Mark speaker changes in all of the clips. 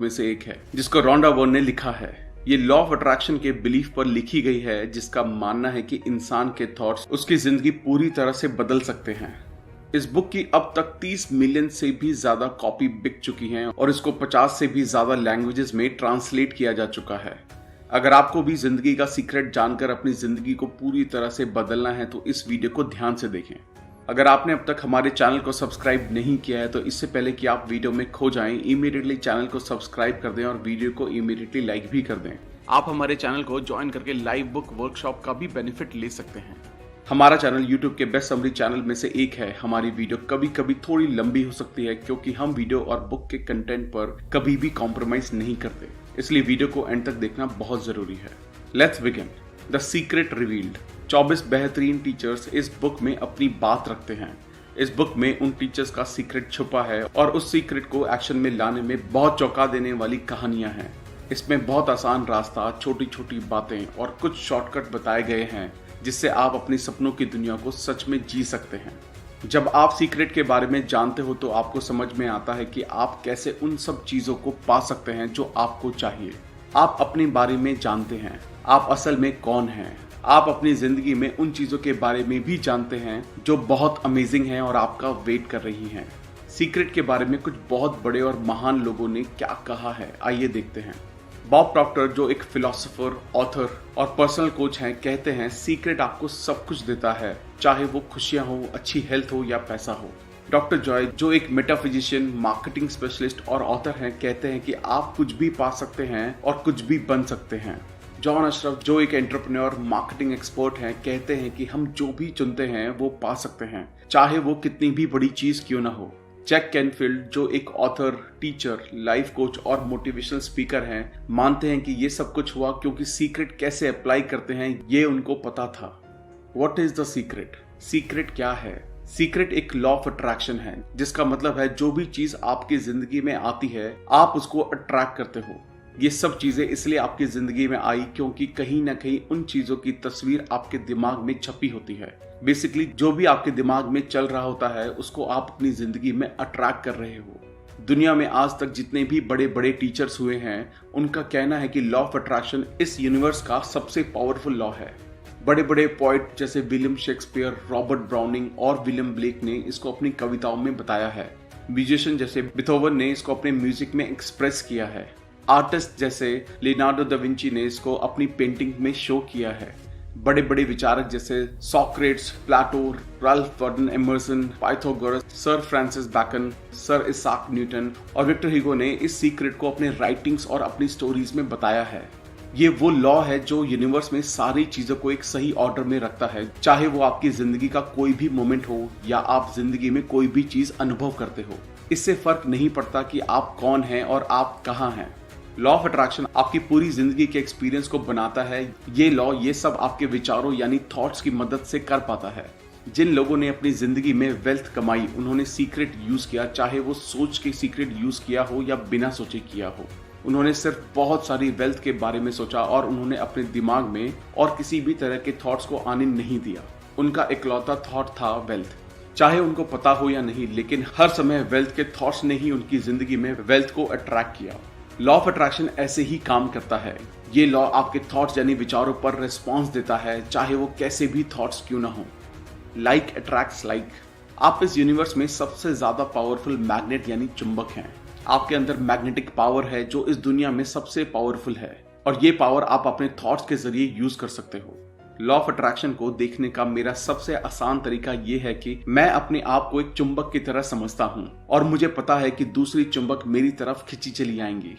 Speaker 1: में से एक है जिसको रोंडा बर्न ने लिखा है। ये लॉ ऑफ अट्रैक्शन के बिलीफ पर लिखी गई है, जिसका मानना है कि इंसान के थॉट्स उसकी जिंदगी पूरी तरह से बदल सकते हैं। इस बुक की अब तक 30 मिलियन से भी ज्यादा कॉपी बिक चुकी हैं और इसको 50 से भी ज्यादा लैंग्वेजेस में ट्रांसलेट किया जा चुका है। अगर आपको भी जिंदगी का सीक्रेट जानकर अपनी जिंदगी को पूरी तरह से बदलना है तो इस वीडियो को ध्यान से देखें। अगर आपने अब तक हमारे चैनल को सब्सक्राइब नहीं किया है तो इससे पहले कि आप वीडियो में खो जाएं, इमीडिएटली चैनल को सब्सक्राइब कर दें और वीडियो को इमीडिएटली लाइक भी कर दें। आप हमारे चैनल को ज्वाइन करके लाइव बुक वर्कशॉप का भी बेनिफिट ले सकते हैं। हमारा चैनल यूट्यूब के बेस्ट समरी चैनल में से एक है। हमारी वीडियो कभी कभी थोड़ी लंबी हो सकती है क्योंकि हम वीडियो और बुक के कंटेंट पर कभी भी कॉम्प्रोमाइज नहीं करते, इसलिए वीडियो को एंड तक देखना बहुत जरूरी है। Let's begin. The secret revealed. 24 बेहतरीन टीचर्स इस बुक में अपनी बात रखते हैं। इस बुक में उन टीचर्स का सीक्रेट छुपा है और उस सीक्रेट को एक्शन में लाने में बहुत चौंका देने वाली कहानियां हैं। इसमें बहुत आसान रास्ता, छोटी छोटी बातें और कुछ शॉर्टकट बताए गए हैं जिससे आप अपने सपनों की दुनिया को सच में जी सकते हैं। जब आप सीक्रेट के बारे में जानते हो तो आपको समझ में आता है कि आप कैसे उन सब चीजों को पा सकते हैं जो आपको चाहिए। आप अपने बारे में जानते हैं, आप असल में कौन हैं। आप अपनी जिंदगी में उन चीजों के बारे में भी जानते हैं जो बहुत अमेजिंग हैं और आपका वेट कर रही हैं। सीक्रेट के बारे में कुछ बहुत बड़े और महान लोगों ने क्या कहा है, आइए देखते हैं। बॉब प्रॉक्टर, जो एक फिलोसोफर, ऑथर और पर्सनल कोच हैं, कहते हैं सीक्रेट आपको सब कुछ देता है, चाहे वो खुशियां हो, अच्छी हेल्थ हो या पैसा हो। डॉक्टर जॉय, जो एक मेटाफिजिशियन, मार्केटिंग स्पेशलिस्ट और ऑथर हैं, कहते हैं कि आप कुछ भी पा सकते हैं और कुछ भी बन सकते हैं। जॉन अशरफ, जो एक एंटरप्रेन्योर, मार्केटिंग एक्सपर्ट हैं, कहते हैं कि हम जो भी चुनते हैं वो पा सकते हैं, चाहे वो कितनी भी बड़ी चीज क्यों ना हो। जैक कैनफील्ड, जो एक ऑथर, टीचर, लाइफ कोच और मोटिवेशनल स्पीकर हैं, मानते हैं कि ये सब कुछ हुआ क्योंकि सीक्रेट कैसे अप्लाई करते हैं ये उनको पता था। What is the secret? Secret क्या है? सीक्रेट एक लॉ ऑफ अट्रैक्शन है, जिसका मतलब है जो भी चीज आपकी जिंदगी में आती है आप उसको अट्रैक्ट करते हो। ये सब चीजें इसलिए आपकी जिंदगी में आई क्योंकि कहीं ना कहीं उन चीजों की तस्वीर आपके दिमाग में छपी होती है। बेसिकली जो भी आपके दिमाग में चल रहा होता है उसको आप अपनी जिंदगी में अट्रैक्ट कर रहे हो। दुनिया में आज तक जितने भी बड़े बड़े टीचर्स हुए हैं उनका कहना है कि लॉ ऑफ अट्रैक्शन इस यूनिवर्स का सबसे पावरफुल लॉ है। बड़े बड़े पोएट जैसे विलियम शेक्सपियर, रॉबर्ट ब्राउनिंग और विलियम ब्लेक ने इसको अपनी कविताओं में बताया है। म्यूजिशियन जैसे बीथोवन ने इसको अपने म्यूजिक में एक्सप्रेस किया है। आर्टिस्ट जैसे लियोनार्डो दा विंची ने इसको अपनी पेंटिंग में शो किया है। बड़े बड़े विचारक जैसे Socrates, Plato, Ralph Waldo Emerson, Pythagoras, sir Francis Bacon, sir Isaac Newton और विक्टर ह्यूगो ने इस सीक्रेट को अपने राइटिंग्स और अपनी स्टोरीज में बताया है। ये वो लॉ है जो यूनिवर्स में सारी चीजों को एक सही ऑर्डर में रखता है, चाहे वो आपकी जिंदगी का कोई भी मोमेंट हो या आप जिंदगी में कोई भी चीज अनुभव करते हो। इससे फर्क नहीं पड़ता कि आप कौन हैं और आप कहाँ हैं। लॉ ऑफ अट्रैक्शन आपकी पूरी जिंदगी के एक्सपीरियंस को बनाता है। ये लॉ ये सब आपके विचारों यानी थॉट्स की मदद से कर पाता है। जिन लोगों ने अपनी जिंदगी में वेल्थ कमाई उन्होंने सीक्रेट यूज किया, चाहे वो सोच के सीक्रेट यूज किया हो या बिना सोचे किया हो। उन्होंने सिर्फ बहुत सारी वेल्थ के बारे में सोचा और उन्होंने अपने दिमाग में और किसी भी तरह के थॉट्स को आने नहीं दिया। उनका इकलौता थॉट था वेल्थ। चाहे उनको पता हो या नहीं, लेकिन हर समय वेल्थ के थॉट्स ने ही उनकी जिंदगी में वेल्थ को अट्रैक्ट किया। लॉ ऑफ अट्रैक्शन ऐसे ही काम करता है। ये लॉ आपके थॉट्स यानी विचारों पर रिस्पॉन्स देता है, चाहे वो कैसे भी थॉट्स क्यों ना हो। Like attracts like. आप इस यूनिवर्स में सबसे ज्यादा पावरफुल मैग्नेट यानी चुंबक हैं। आपके अंदर मैग्नेटिक पावर है जो इस दुनिया में सबसे पावरफुल है और ये पावर आप अपने थॉट्स के जरिए यूज कर सकते हो। लॉ ऑफ अट्रैक्शन को देखने का मेरा सबसे आसान तरीका ये है कि मैं अपने आप को एक चुंबक की तरह समझता हूँ और मुझे पता है कि दूसरी चुंबक मेरी तरफ खिंची चली आएंगी।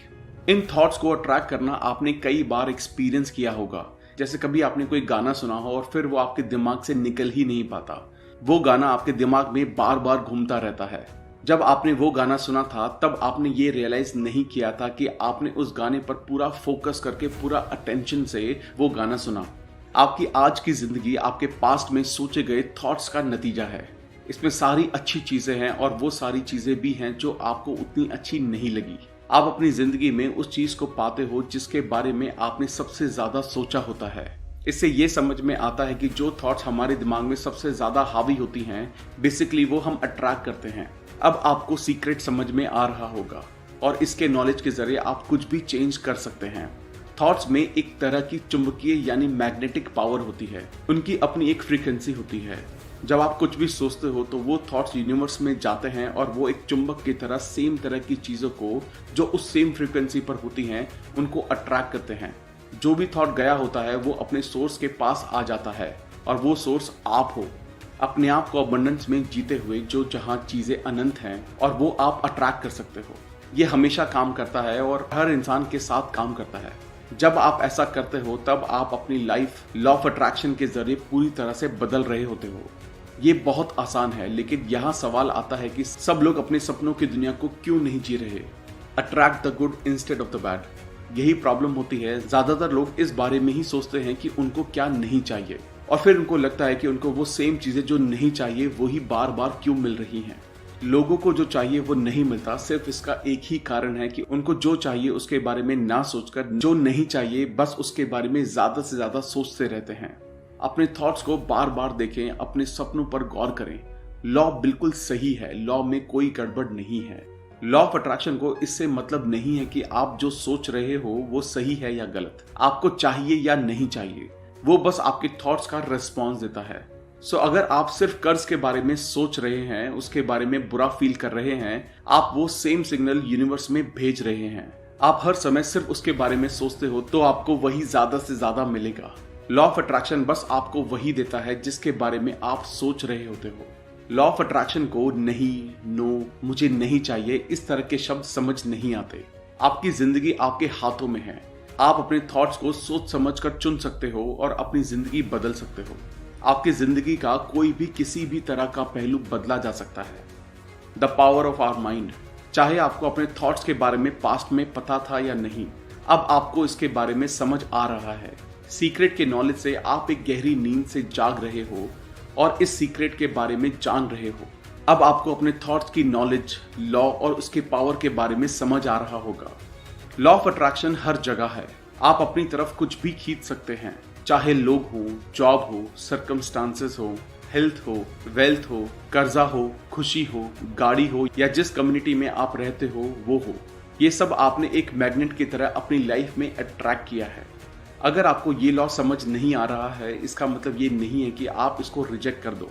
Speaker 1: इन थॉट्स को अट्रैक्ट करना आपने कई बार एक्सपीरियंस किया होगा। जैसे कभी आपने कोई गाना सुना हो और फिर वो आपके दिमाग से निकल ही नहीं पाता। वो गाना आपके दिमाग में बार बार घूमता रहता है। जब आपने वो गाना सुना था तब आपने ये रियलाइज नहीं किया था कि आपने उस गाने पर पूरा फोकस करके पूरा अटेंशन से वो गाना सुना। आपकी आज की जिंदगी आपके पास्ट में सोचे गए थॉट्स का नतीजा है। इसमें सारी अच्छी चीजें हैं और वो सारी चीजें भी हैं जो आपको उतनी अच्छी नहीं लगी। आप अपनी जिंदगी में उस चीज को पाते हो जिसके बारे में आपने सबसे ज्यादा सोचा होता है। इससे ये समझ में आता है कि जो थॉट्स हमारे दिमाग में सबसे ज्यादा हावी होती हैं, बेसिकली वो हम अट्रैक्ट करते हैं। अब आपको सीक्रेट समझ में आ रहा होगा। और इसके नॉलेज के जरिए आप कुछ भी चेंज कर सकते हैं। थॉट्स में एक तरह की चुंबकीय यानी मैग्नेटिक पावर होती है। उनकी अपनी एक फ्रीक्वेंसी होती है। जब आप कुछ भी सोचते हो तो वो थॉट्स यूनिवर्स में जाते हैं और वो एक चुंबक की तरह सेम तरह की चीजों को जो उस सेम फ्रीक्वेंसी पर होती हैं उनको अट्रैक्ट करते हैं। जो भी थॉट गया होता है वो अपने सोर्स के पास आ जाता है और वो सोर्स आप हो। अपने आप को अबंडेंस में जीते हुए जो जहां चीजें अनंत हैं और वो आप अट्रैक्ट कर सकते हो। ये हमेशा काम करता है और हर इंसान के साथ काम करता है। जब आप ऐसा करते हो तब आप अपनी लाइफ लॉ ऑफ अट्रैक्शन के जरिए पूरी तरह से बदल रहे होते हो। ये बहुत आसान है, लेकिन यहाँ सवाल आता है कि सब लोग अपने सपनों की दुनिया को क्यों नहीं जी रहे। Attract the good instead of the bad. यही प्रॉब्लम होती है। ज्यादातर लोग इस बारे में ही सोचते हैं कि उनको क्या नहीं चाहिए और फिर उनको लगता है कि उनको वो सेम चीजें जो नहीं चाहिए वही बार बार क्यों मिल रही हैं। लोगों को जो चाहिए वो नहीं मिलता। सिर्फ इसका एक ही कारण है कि उनको जो चाहिए उसके बारे में ना सोचकर जो नहीं चाहिए बस उसके बारे में ज्यादा से ज्यादा सोचते रहते हैं। अपने थॉट्स को बार बार देखें, अपने सपनों पर गौर करें। लॉ बिल्कुल सही है, लॉ में कोई गड़बड़ नहीं है। लॉ ऑफ अट्रैक्शन को इससे मतलब नहीं है कि आप जो सोच रहे हो वो सही है या गलत, आपको चाहिए या नहीं चाहिए। वो बस आपके थॉट्स का रिस्पॉन्स देता है। सो अगर आप सिर्फ कर्ज के बारे में सोच रहे हैं, उसके बारे में बुरा फील कर रहे हैं, आप वो सेम सिग्नल यूनिवर्स में भेज रहे हैं। आप हर समय सिर्फ उसके बारे में सोचते हो तो आपको वही ज्यादा से ज्यादा मिलेगा। लॉ ऑफ अट्रैक्शन बस आपको वही देता है जिसके बारे में आप सोच रहे होते हो। लॉ ऑफ अट्रैक्शन को नहीं, नो, मुझे नहीं चाहिए इस तरह के शब्द समझ नहीं आते। आपकी जिंदगी आपके हाथों में है। आप अपने थॉट्स को सोच समझकर चुन सकते हो और अपनी जिंदगी बदल सकते हो। आपकी जिंदगी का कोई भी किसी भी तरह का पहलू बदला जा सकता है। The power of our mind. चाहे आपको अपने थॉट्स के बारे में पास्ट में पता था या नहीं, अब आपको इसके बारे में समझ आ रहा है। सीक्रेट के नॉलेज से आप एक गहरी नींद से जाग रहे हो और इस सीक्रेट के बारे में जान रहे हो। अब आपको अपने थॉट्स की नॉलेज, लॉ और उसके पावर के बारे में समझ आ रहा होगा। लॉ ऑफ अट्रैक्शन हर जगह है। आप अपनी तरफ कुछ भी खींच सकते हैं, चाहे लोग हो, जॉब हो, सर्कमस्टांसेस हो, हेल्थ हो, वेल्थ हो, कर्जा हो, खुशी हो, गाड़ी हो या जिस कम्युनिटी में आप रहते हो वो हो। ये सब आपने एक मैग्नेट की तरह अपनी लाइफ में अट्रैक्ट किया है। अगर आपको ये लॉ समझ नहीं आ रहा है, इसका मतलब ये नहीं है कि आप इसको रिजेक्ट कर दो।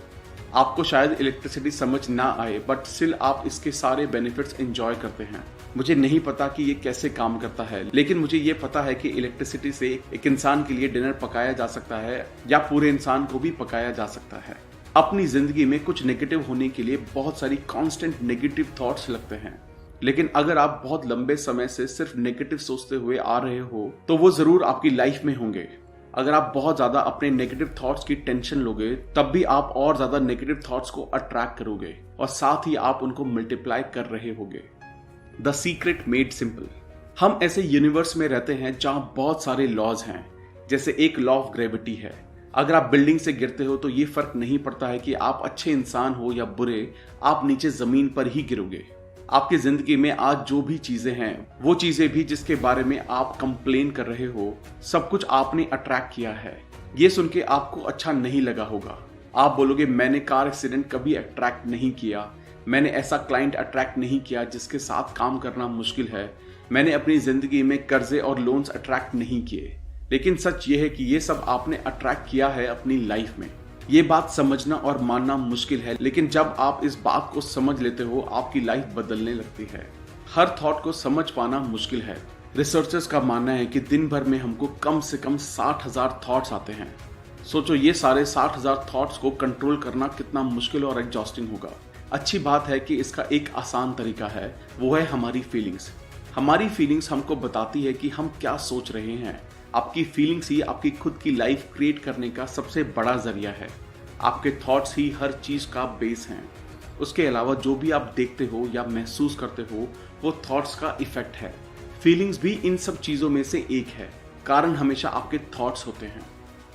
Speaker 1: आपको शायद इलेक्ट्रिसिटी समझ ना आए, बट स्टिल आप इसके सारे बेनिफिट्स एंजॉय करते हैं। मुझे नहीं पता कि ये कैसे काम करता है, लेकिन मुझे ये पता है कि इलेक्ट्रिसिटी से एक इंसान के लिए डिनर पकाया जा सकता है या पूरे इंसान को भी पकाया जा सकता है। अपनी जिंदगी में कुछ नेगेटिव होने के लिए बहुत सारी कांस्टेंट नेगेटिव थॉट्स लगते हैं, लेकिन अगर आप बहुत लंबे समय से सिर्फ नेगेटिव सोचते हुए आ रहे हो तो वो जरूर आपकी लाइफ में होंगे। अगर आप बहुत ज्यादा अपने नेगेटिव थॉट्स की टेंशन लोगे तब भी आप और ज्यादा नेगेटिव थॉट्स को अट्रैक्ट करोगे और साथ ही आप उनको मल्टीप्लाई कर रहे होगे। The secret made simple. हम ऐसे यूनिवर्स में रहते हैं जहां बहुत सारे लॉज हैं। जैसे एक लॉ ऑफ ग्रेविटी है। अगर आप बिल्डिंग से गिरते हो तो ये फर्क नहीं पड़ता है कि आप अच्छे इंसान हो या बुरे, आप नीचे जमीन पर ही गिरोगे। आपकी जिंदगी में आज जो भी चीजें हैं, वो चीजें भी जिसके बारे में आप कंप्लेन कर रहे हो, सब कुछ आपने अट्रैक्ट किया है। ये सुन के आपको अच्छा नहीं लगा होगा। आप बोलोगे मैंने कार एक्सीडेंट कभी अट्रैक्ट नहीं किया, मैंने ऐसा क्लाइंट अट्रैक्ट नहीं किया जिसके साथ काम करना मुश्किल है, मैंने अपनी जिंदगी में कर्जे और लोन्स अट्रैक्ट नहीं किए। लेकिन सच ये है कि ये सब आपने अट्रैक्ट किया है अपनी लाइफ में। ये बात समझना और मानना मुश्किल है, लेकिन जब आप इस बात को समझ लेते हो आपकी लाइफ बदलने लगती है। हर थॉट को समझ पाना मुश्किल है। रिसर्चर्स का मानना है कि दिन भर में हमको कम से कम 60,000 थॉट्स आते हैं। सोचो ये सारे 60,000 थॉट्स को कंट्रोल करना कितना मुश्किल और एग्जॉस्टिंग होगा। अच्छी बात है कि इसका एक आसान तरीका है, वो है हमारी फीलिंग्स। हमारी फीलिंग्स हमको बताती है कि हम क्या सोच रहे हैं। आपकी फीलिंग्स ही आपकी खुद की लाइफ क्रिएट करने का सबसे बड़ा जरिया है। आपके थॉट्स ही हर चीज का बेस हैं। उसके अलावा जो भी आप देखते हो या महसूस करते हो वो थॉट्स का इफेक्ट है। फीलिंग्स भी इन सब चीजों में से एक है। कारण हमेशा आपके थॉट्स होते हैं।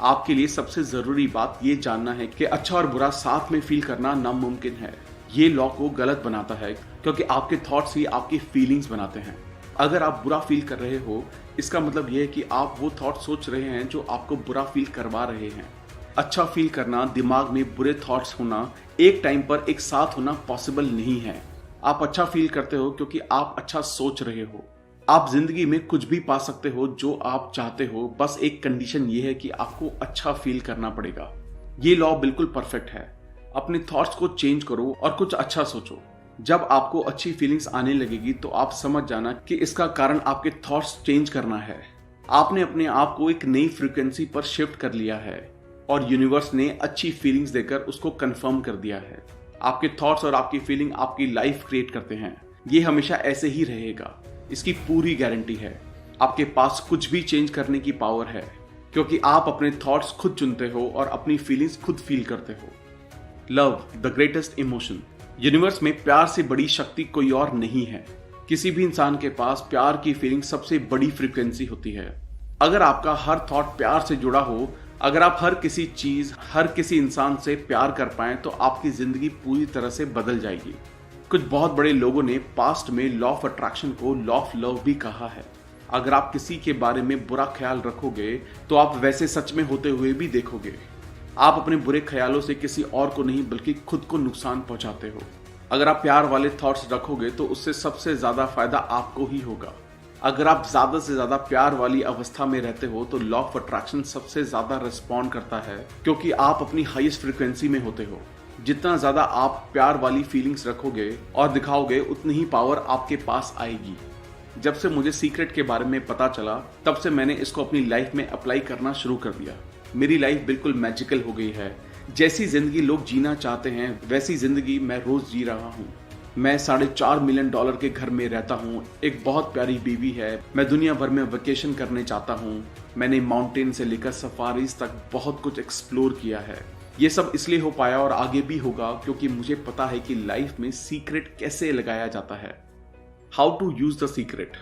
Speaker 1: आपके लिए सबसे जरूरी बात ये जानना है कि अच्छा और बुरा साथ में फील करना नामुमकिन है। ये लॉ को गलत बनाता है क्योंकि आपके थॉट्स ही आपकी फीलिंग्स बनाते हैं। अगर आप बुरा फील कर रहे हो, इसका मतलब यह है कि आप वो थॉट सोच रहे हैं जो आपको बुरा फील करवा रहे हैं। अच्छा फील करना, दिमाग में बुरे थॉट्स होना, एक टाइम पर एक साथ होना पॉसिबल नहीं है। आप अच्छा फील करते हो क्योंकि आप अच्छा सोच रहे हो। आप जिंदगी में कुछ भी पा सकते हो जो आप चाहते हो, बस एक कंडीशन ये है कि आपको अच्छा फील करना पड़ेगा। ये लॉ बिल्कुल परफेक्ट है। अपने थॉट्स को चेंज करो और कुछ अच्छा सोचो। जब आपको अच्छी फीलिंग्स आने लगेगी तो आप समझ जाना कि इसका कारण आपके थॉट्स चेंज करना है। आपने अपने आप को एक नई फ्रीक्वेंसी पर शिफ्ट कर लिया है और यूनिवर्स ने अच्छी फीलिंग्स देकर उसको कंफर्म कर दिया है। आपके थॉट्स और आपकी फीलिंग आपकी लाइफ क्रिएट करते हैं। ये हमेशा ऐसे ही रहेगा, इसकी पूरी गारंटी है। आपके पास कुछ भी चेंज करने की पावर है क्योंकि आप अपने थॉट्स खुद चुनते हो और अपनी फीलिंग्स खुद फील करते हो। Love the greatest emotion. Universe में प्यार से बड़ी शक्ति कोई और नहीं है। किसी भी इंसान के पास प्यार की फीलिंग सबसे बड़ी फ्रीक्वेंसी होती है। अगर आपका हर थॉट प्यार से जुड़ा हो, अगर आप हर किसी चीज, हर किसी इंसान से प्यार कर पाएं तो आपकी जिंदगी पूरी तरह से बदल जाएगी। कुछ बहुत बड़े लोगों ने पास्ट में लॉ ऑफ अट्रैक्शन को लॉ ऑफ लव भी कहा है। अगर आप किसी के बारे में बुरा ख्याल रखोगे तो आप वैसे सच में होते हुए भी देखोगे। आप अपने बुरे ख्यालों से किसी और को नहीं बल्कि खुद को नुकसान पहुंचाते हो। अगर आप प्यार वाले थॉट्स रखोगे तो उससे सबसे ज्यादा फायदा आपको ही होगा। अगर आप ज्यादा से ज्यादा प्यार वाली अवस्था में रहते हो तो लॉ ऑफ अट्रैक्शन सबसे ज्यादा रिस्पॉन्ड करता है क्योंकि आप अपनी हाईएस्ट फ्रीक्वेंसी में होते हो। जितना ज्यादा आप प्यार वाली फीलिंग्स रखोगे और दिखाओगे उतनी ही पावर आपके पास आएगी। जब से मुझे सीक्रेट के बारे में पता चला तब से मैंने इसको अपनी लाइफ में अप्लाई करना शुरू कर दिया। मेरी लाइफ बिल्कुल मैजिकल हो गई है। जैसी जिंदगी लोग जीना चाहते हैं वैसी जिंदगी मैं रोज जी रहा हूँ। मैं $4.5 मिलियन के घर में रहता हूँ। एक बहुत प्यारी बीवी है। मैं दुनिया भर में वेकेशन करने चाहता हूँ। मैंने माउंटेन से लेकर सफारीज तक बहुत कुछ एक्सप्लोर किया है। ये सब इसलिए हो पाया और आगे भी होगा क्योंकि मुझे पता है कि लाइफ में सीक्रेट कैसे लगाया जाता है। How to use the secret.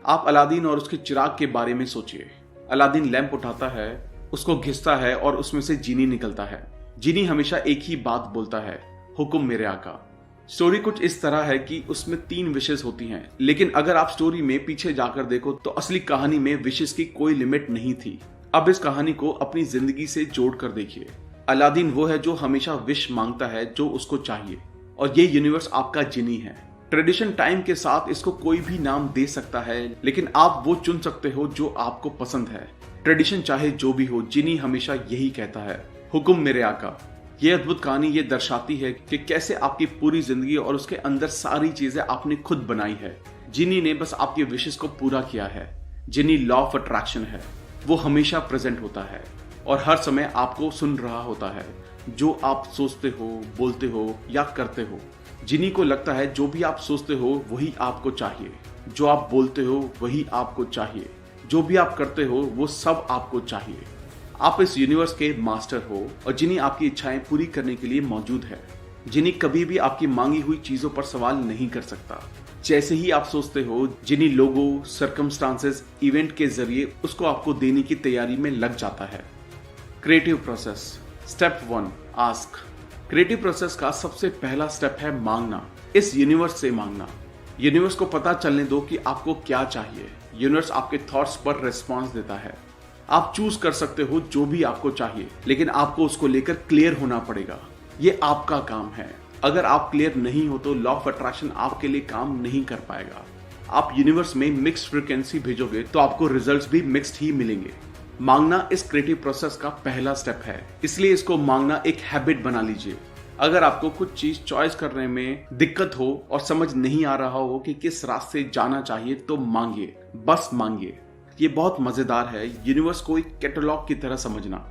Speaker 1: आप अलादीन और उसके चिराग के बारे में सोचिए। अलादीन लैंप उठाता है, उसको घिसता है और उसमें से जीनी निकलता है। जीनी हमेशा एक ही बात बोलता है, हुक्म मेरे आका। स्टोरी कुछ इस तरह है कि उसमें 3 विशेष होती हैं, लेकिन अगर आप स्टोरी में पीछे जाकर देखो तो असली कहानी में विशेष की कोई लिमिट नहीं थी। अब इस कहानी को अपनी जिंदगी से जोड़कर देखिए। अलादीन वो है जो हमेशा विश मांगता है जो उसको चाहिए और ये यूनिवर्स आपका जिनी है। ट्रेडिशन टाइम के साथ इसको कोई भी नाम दे सकता है, लेकिन आप वो चुन सकते हो जो आपको पसंद है। ट्रेडिशन चाहे जो भी हो, जिनी हमेशा यही कहता है, हुक्म मेरे आका। ये अद्भुत कहानी ये दर्शाती है कि कैसे आपकी पूरी जिंदगी और उसके अंदर सारी चीजें आपने खुद बनाई है। जिनी ने बस आपके विशेष को पूरा किया है। जिनी लॉ ऑफ अट्रैक्शन है। वो हमेशा प्रेजेंट होता है और हर समय आपको सुन रहा होता है। जो आप सोचते हो, बोलते हो या करते हो, जिनी को लगता है जो भी आप सोचते हो वही आपको चाहिए। जो आप बोलते हो वही आपको चाहिए। जो भी आप करते हो वो सब आपको चाहिए। आप इस यूनिवर्स के मास्टर हो और जिनी आपकी इच्छाएं पूरी करने के लिए मौजूद है। जिनी कभी भी आपकी मांगी हुई चीजों पर सवाल नहीं कर सकता। जैसे ही आप सोचते हो, जिनी लोगों, सर्कमस्टांसेस, इवेंट के जरिए उसको आपको देने की तैयारी में लग जाता है। Creative process. Step 1, ask. Creative process का सबसे पहला स्टेप है मांगना। इस यूनिवर्स से मांगना। यूनिवर्स को पता चलने दो कि आपको क्या चाहिए। यूनिवर्स आपके थॉट्स पर रिस्पॉन्स देता है। आप चूज कर सकते हो जो भी आपको चाहिए, लेकिन आपको उसको लेकर क्लियर होना पड़ेगा। ये आपका काम है। अगर आप क्लियर नहीं हो तो लॉ ऑफ अट्रैक्शन आपके लिए काम नहीं कर पाएगा। आप यूनिवर्स में मिक्स्ड फ्रीक्वेंसी भेजोगे तो आपको रिजल्ट्स भी मिक्स्ड ही मिलेंगे। मांगना इस क्रिएटिव प्रोसेस का पहला स्टेप है, इसलिए इसको मांगना एक हैबिट बना लीजिए। अगर आपको कुछ चीज चॉइस करने में दिक्कत हो और समझ नहीं आ रहा हो कि किस रास्ते जाना चाहिए तो मांगिए, बस मांगिए। ये बहुत मजेदार है यूनिवर्स को एक कैटलॉग की तरह समझना।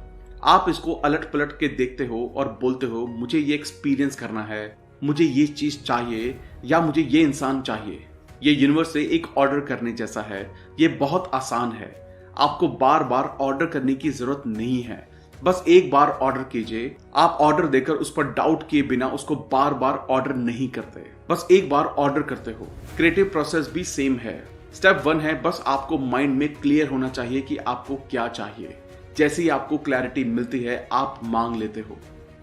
Speaker 1: आप इसको अलट पलट के देखते हो और बोलते हो, मुझे ये एक्सपीरियंस करना है, मुझे ये चीज चाहिए या मुझे ये इंसान चाहिए। ये यूनिवर्स से एक ऑर्डर करने जैसा है। ये बहुत आसान है। आपको बार बार ऑर्डर करने की जरूरत नहीं है। बस एक बार ऑर्डर कीजिए। आप ऑर्डर देकर उस पर डाउट किए बिना उसको बार बार ऑर्डर नहीं करते, बस एक बार ऑर्डर करते हो। क्रिएटिव प्रोसेस भी सेम है। स्टेप 1 है, बस आपको माइंड में क्लियर होना चाहिए कि आपको क्या चाहिए। जैसे ही आपको क्लैरिटी मिलती है आप मांग लेते हो।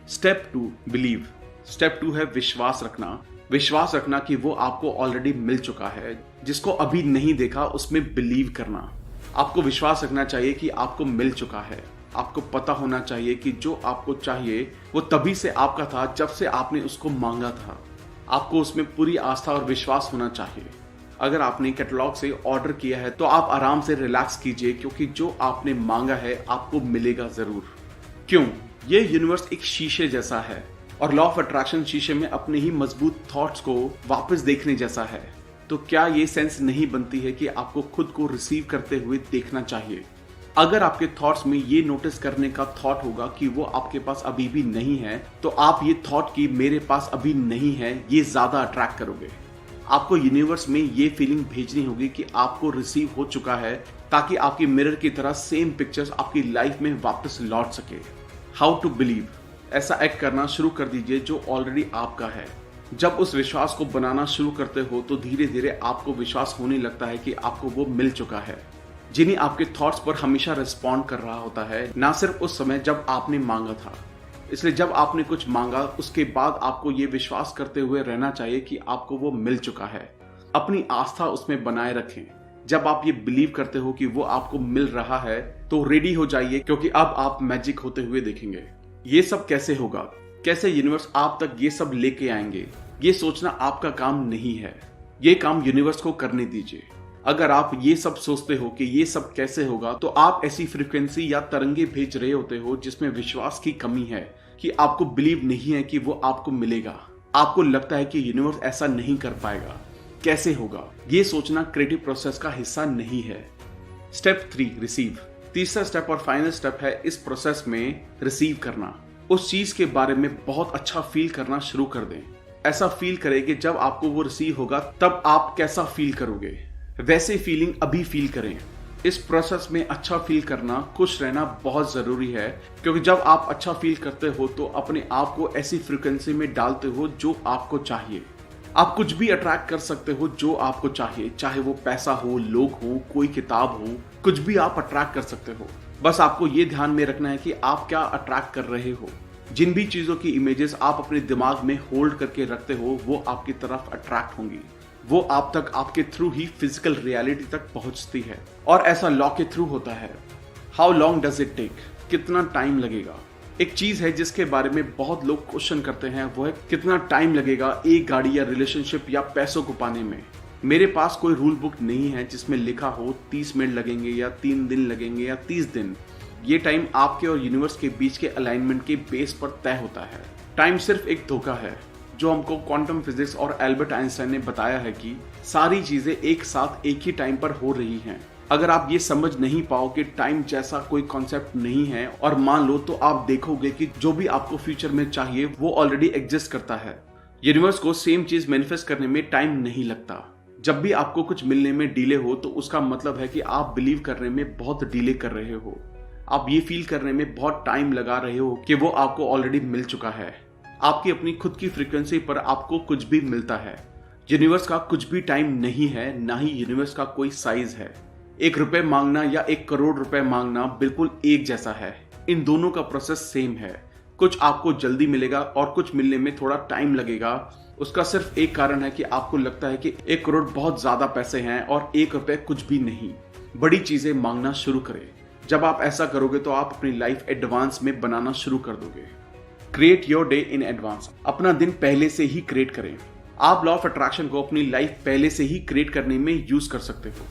Speaker 1: Step 2, believe. स्टेप 2 है विश्वास रखना। विश्वास रखना कि वो आपको ऑलरेडी मिल चुका है। जिसको अभी नहीं देखा उसमें बिलीव करना। आपको विश्वास रखना चाहिए कि आपको मिल चुका है। आपको पता होना चाहिए कि जो आपको चाहिए वो तभी से आपका था जब से आपने उसको मांगा था। आपको उसमें पूरी आस्था और विश्वास होना चाहिए। अगर आपने कैटलॉग से ऑर्डर किया है तो आप आराम से रिलैक्स कीजिए, क्योंकि जो आपने मांगा है आपको मिलेगा जरूर। क्यों? ये यूनिवर्स एक शीशे जैसा है और लॉ ऑफ अट्रैक्शन शीशे में अपने ही मजबूत थॉट्स को वापस देखने जैसा है। तो क्या ये सेंस नहीं बनती है कि आपको खुद को रिसीव करते हुए देखना चाहिए? अगर आपके थॉट्स में ये नोटिस करने का थॉट होगा कि वो आपके पास अभी भी नहीं है, तो आप ये थॉट कि मेरे पास अभी नहीं है ये ज्यादा अट्रैक्ट करोगे। आपको यूनिवर्स में ये फीलिंग भेजनी होगी कि आपको रिसीव हो चुका है, ताकि आपकी मिरर की तरह सेम पिक्चर्स आपकी लाइफ में वापस लौट सके। How to believe? ऐसा एक्ट करना शुरू कर दीजिए जो ऑलरेडी आपका है। जब उस विश्वास को बनाना शुरू करते हो तो धीरे धीरे आपको विश्वास होने लगता है कि आपको वो मिल चुका है। जिन्हीं आपके थॉट्स पर हमेशा रिस्पॉन्ड कर रहा होता है, ना सिर्फ उस समय जब आपने मांगा था। इसलिए जब आपने कुछ मांगा उसके बाद आपको ये विश्वास करते हुए रहना चाहिए कि आपको वो मिल चुका है। अपनी आस्था उसमें बनाए रखें। जब आप ये बिलीव करते हो कि वो आपको मिल रहा है तो रेडी हो जाइए, क्योंकि अब आप मैजिक होते हुए देखेंगे। ये सब कैसे होगा? कैसे यूनिवर्स आप तक ये सब लेके आएंगे? ये सोचना आपका काम नहीं है, ये काम यूनिवर्स को करने दीजिए। अगर आप ये सब सोचते हो कि ये सब कैसे होगा, तो आप ऐसी फ्रीक्वेंसी या तरंगे भेज रहे होते हो जिसमें विश्वास की कमी है, कि आपको बिलीव नहीं है कि वो आपको मिलेगा। आपको लगता है कि यूनिवर्स ऐसा नहीं कर पाएगा, कैसे होगा? ये सोचना क्रिएटिव प्रोसेस का हिस्सा नहीं है। Step 3, receive. तीसरा स्टेप और फाइनल स्टेप है इस प्रोसेस में रिसीव करना। उस चीज के बारे में बहुत अच्छा फील करना शुरू कर दें। ऐसा फील करें कि जब आपको वो रिसीव होगा तब आप कैसा फील करोगे, वैसे फीलिंग अभी फील करें। इस प्रोसेस में अच्छा फील करना, खुश रहना बहुत जरूरी है, क्योंकि जब आप अच्छा फील करते हो तो अपने आप को ऐसी फ्रीक्वेंसी में डालते हो जो आपको चाहिए। आप कुछ भी अट्रैक्ट कर सकते हो जो आपको चाहिए, चाहे वो पैसा हो, लोग हो, कोई किताब हो, कुछ भी आप अट्रैक्ट कर सकते हो। बस आपको ये ध्यान में रखना है कि आप क्या अट्रैक्ट कर रहे हो। जिन भी चीजों की इमेजेस आप अपने दिमाग में होल्ड करके रखते हो वो आपकी तरफ अट्रैक्ट होंगी। वो आप तक आपके थ्रू ही फिजिकल रियलिटी तक पहुंचती है, और ऐसा लॉ के थ्रू होता है। How long does it take? कितना टाइम लगेगा? एक चीज है जिसके बारे में बहुत लोग क्वेश्चन करते हैं, वो है कितना टाइम लगेगा एक गाड़ी या रिलेशनशिप या पैसों को पाने में। मेरे पास कोई रूल बुक नहीं है जिसमें लिखा हो 30 मिनट लगेंगे या 3 दिन लगेंगे या 30 दिन। ये टाइम आपके और यूनिवर्स के बीच के अलाइनमेंट के बेस पर तय होता है। टाइम सिर्फ एक धोखा है जो हमको क्वांटम फिजिक्स और एल्बर्ट आइंस्टाइन ने बताया है कि सारी चीजें एक साथ एक ही टाइम पर हो रही हैं। अगर आप ये समझ नहीं पाओ कि टाइम जैसा कोई कॉन्सेप्ट नहीं है और मान लो, तो आप देखोगे कि जो भी आपको फ्यूचर में चाहिए वो ऑलरेडी एग्जिस्ट करता है। यूनिवर्स को सेम चीज मैनिफेस्ट करने में टाइम नहीं लगता। जब भी आपको कुछ मिलने में डिले हो तो उसका मतलब है कि आप बिलीव करने में बहुत डिले कर रहे हो। आप ये फील करने में बहुत टाइम लगा रहे हो कि वो आपको ऑलरेडी मिल चुका है। आपकी अपनी खुद की फ्रीक्वेंसी पर आपको कुछ भी मिलता है। यूनिवर्स का कुछ भी टाइम नहीं है, ना ही यूनिवर्स का कोई साइज है। 1 रुपए मांगना या 1 करोड़ रुपए मांगना बिल्कुल एक जैसा है। इन दोनों का प्रोसेस सेम है। कुछ आपको जल्दी मिलेगा और कुछ मिलने में थोड़ा टाइम लगेगा। उसका सिर्फ एक कारण है कि आपको लगता है कि 1 करोड़ बहुत ज्यादा पैसे हैं और 1 रुपए कुछ भी नहीं। बड़ी चीजें मांगना शुरू करें। जब आप ऐसा करोगे तो आप अपनी लाइफ एडवांस में बनाना शुरू कर दोगे। Create your day in advance. अपना दिन पहले से ही क्रिएट करें। आप लॉ ऑफ अट्रैक्शन को अपनी लाइफ पहले से ही क्रिएट करने में यूज कर सकते हो।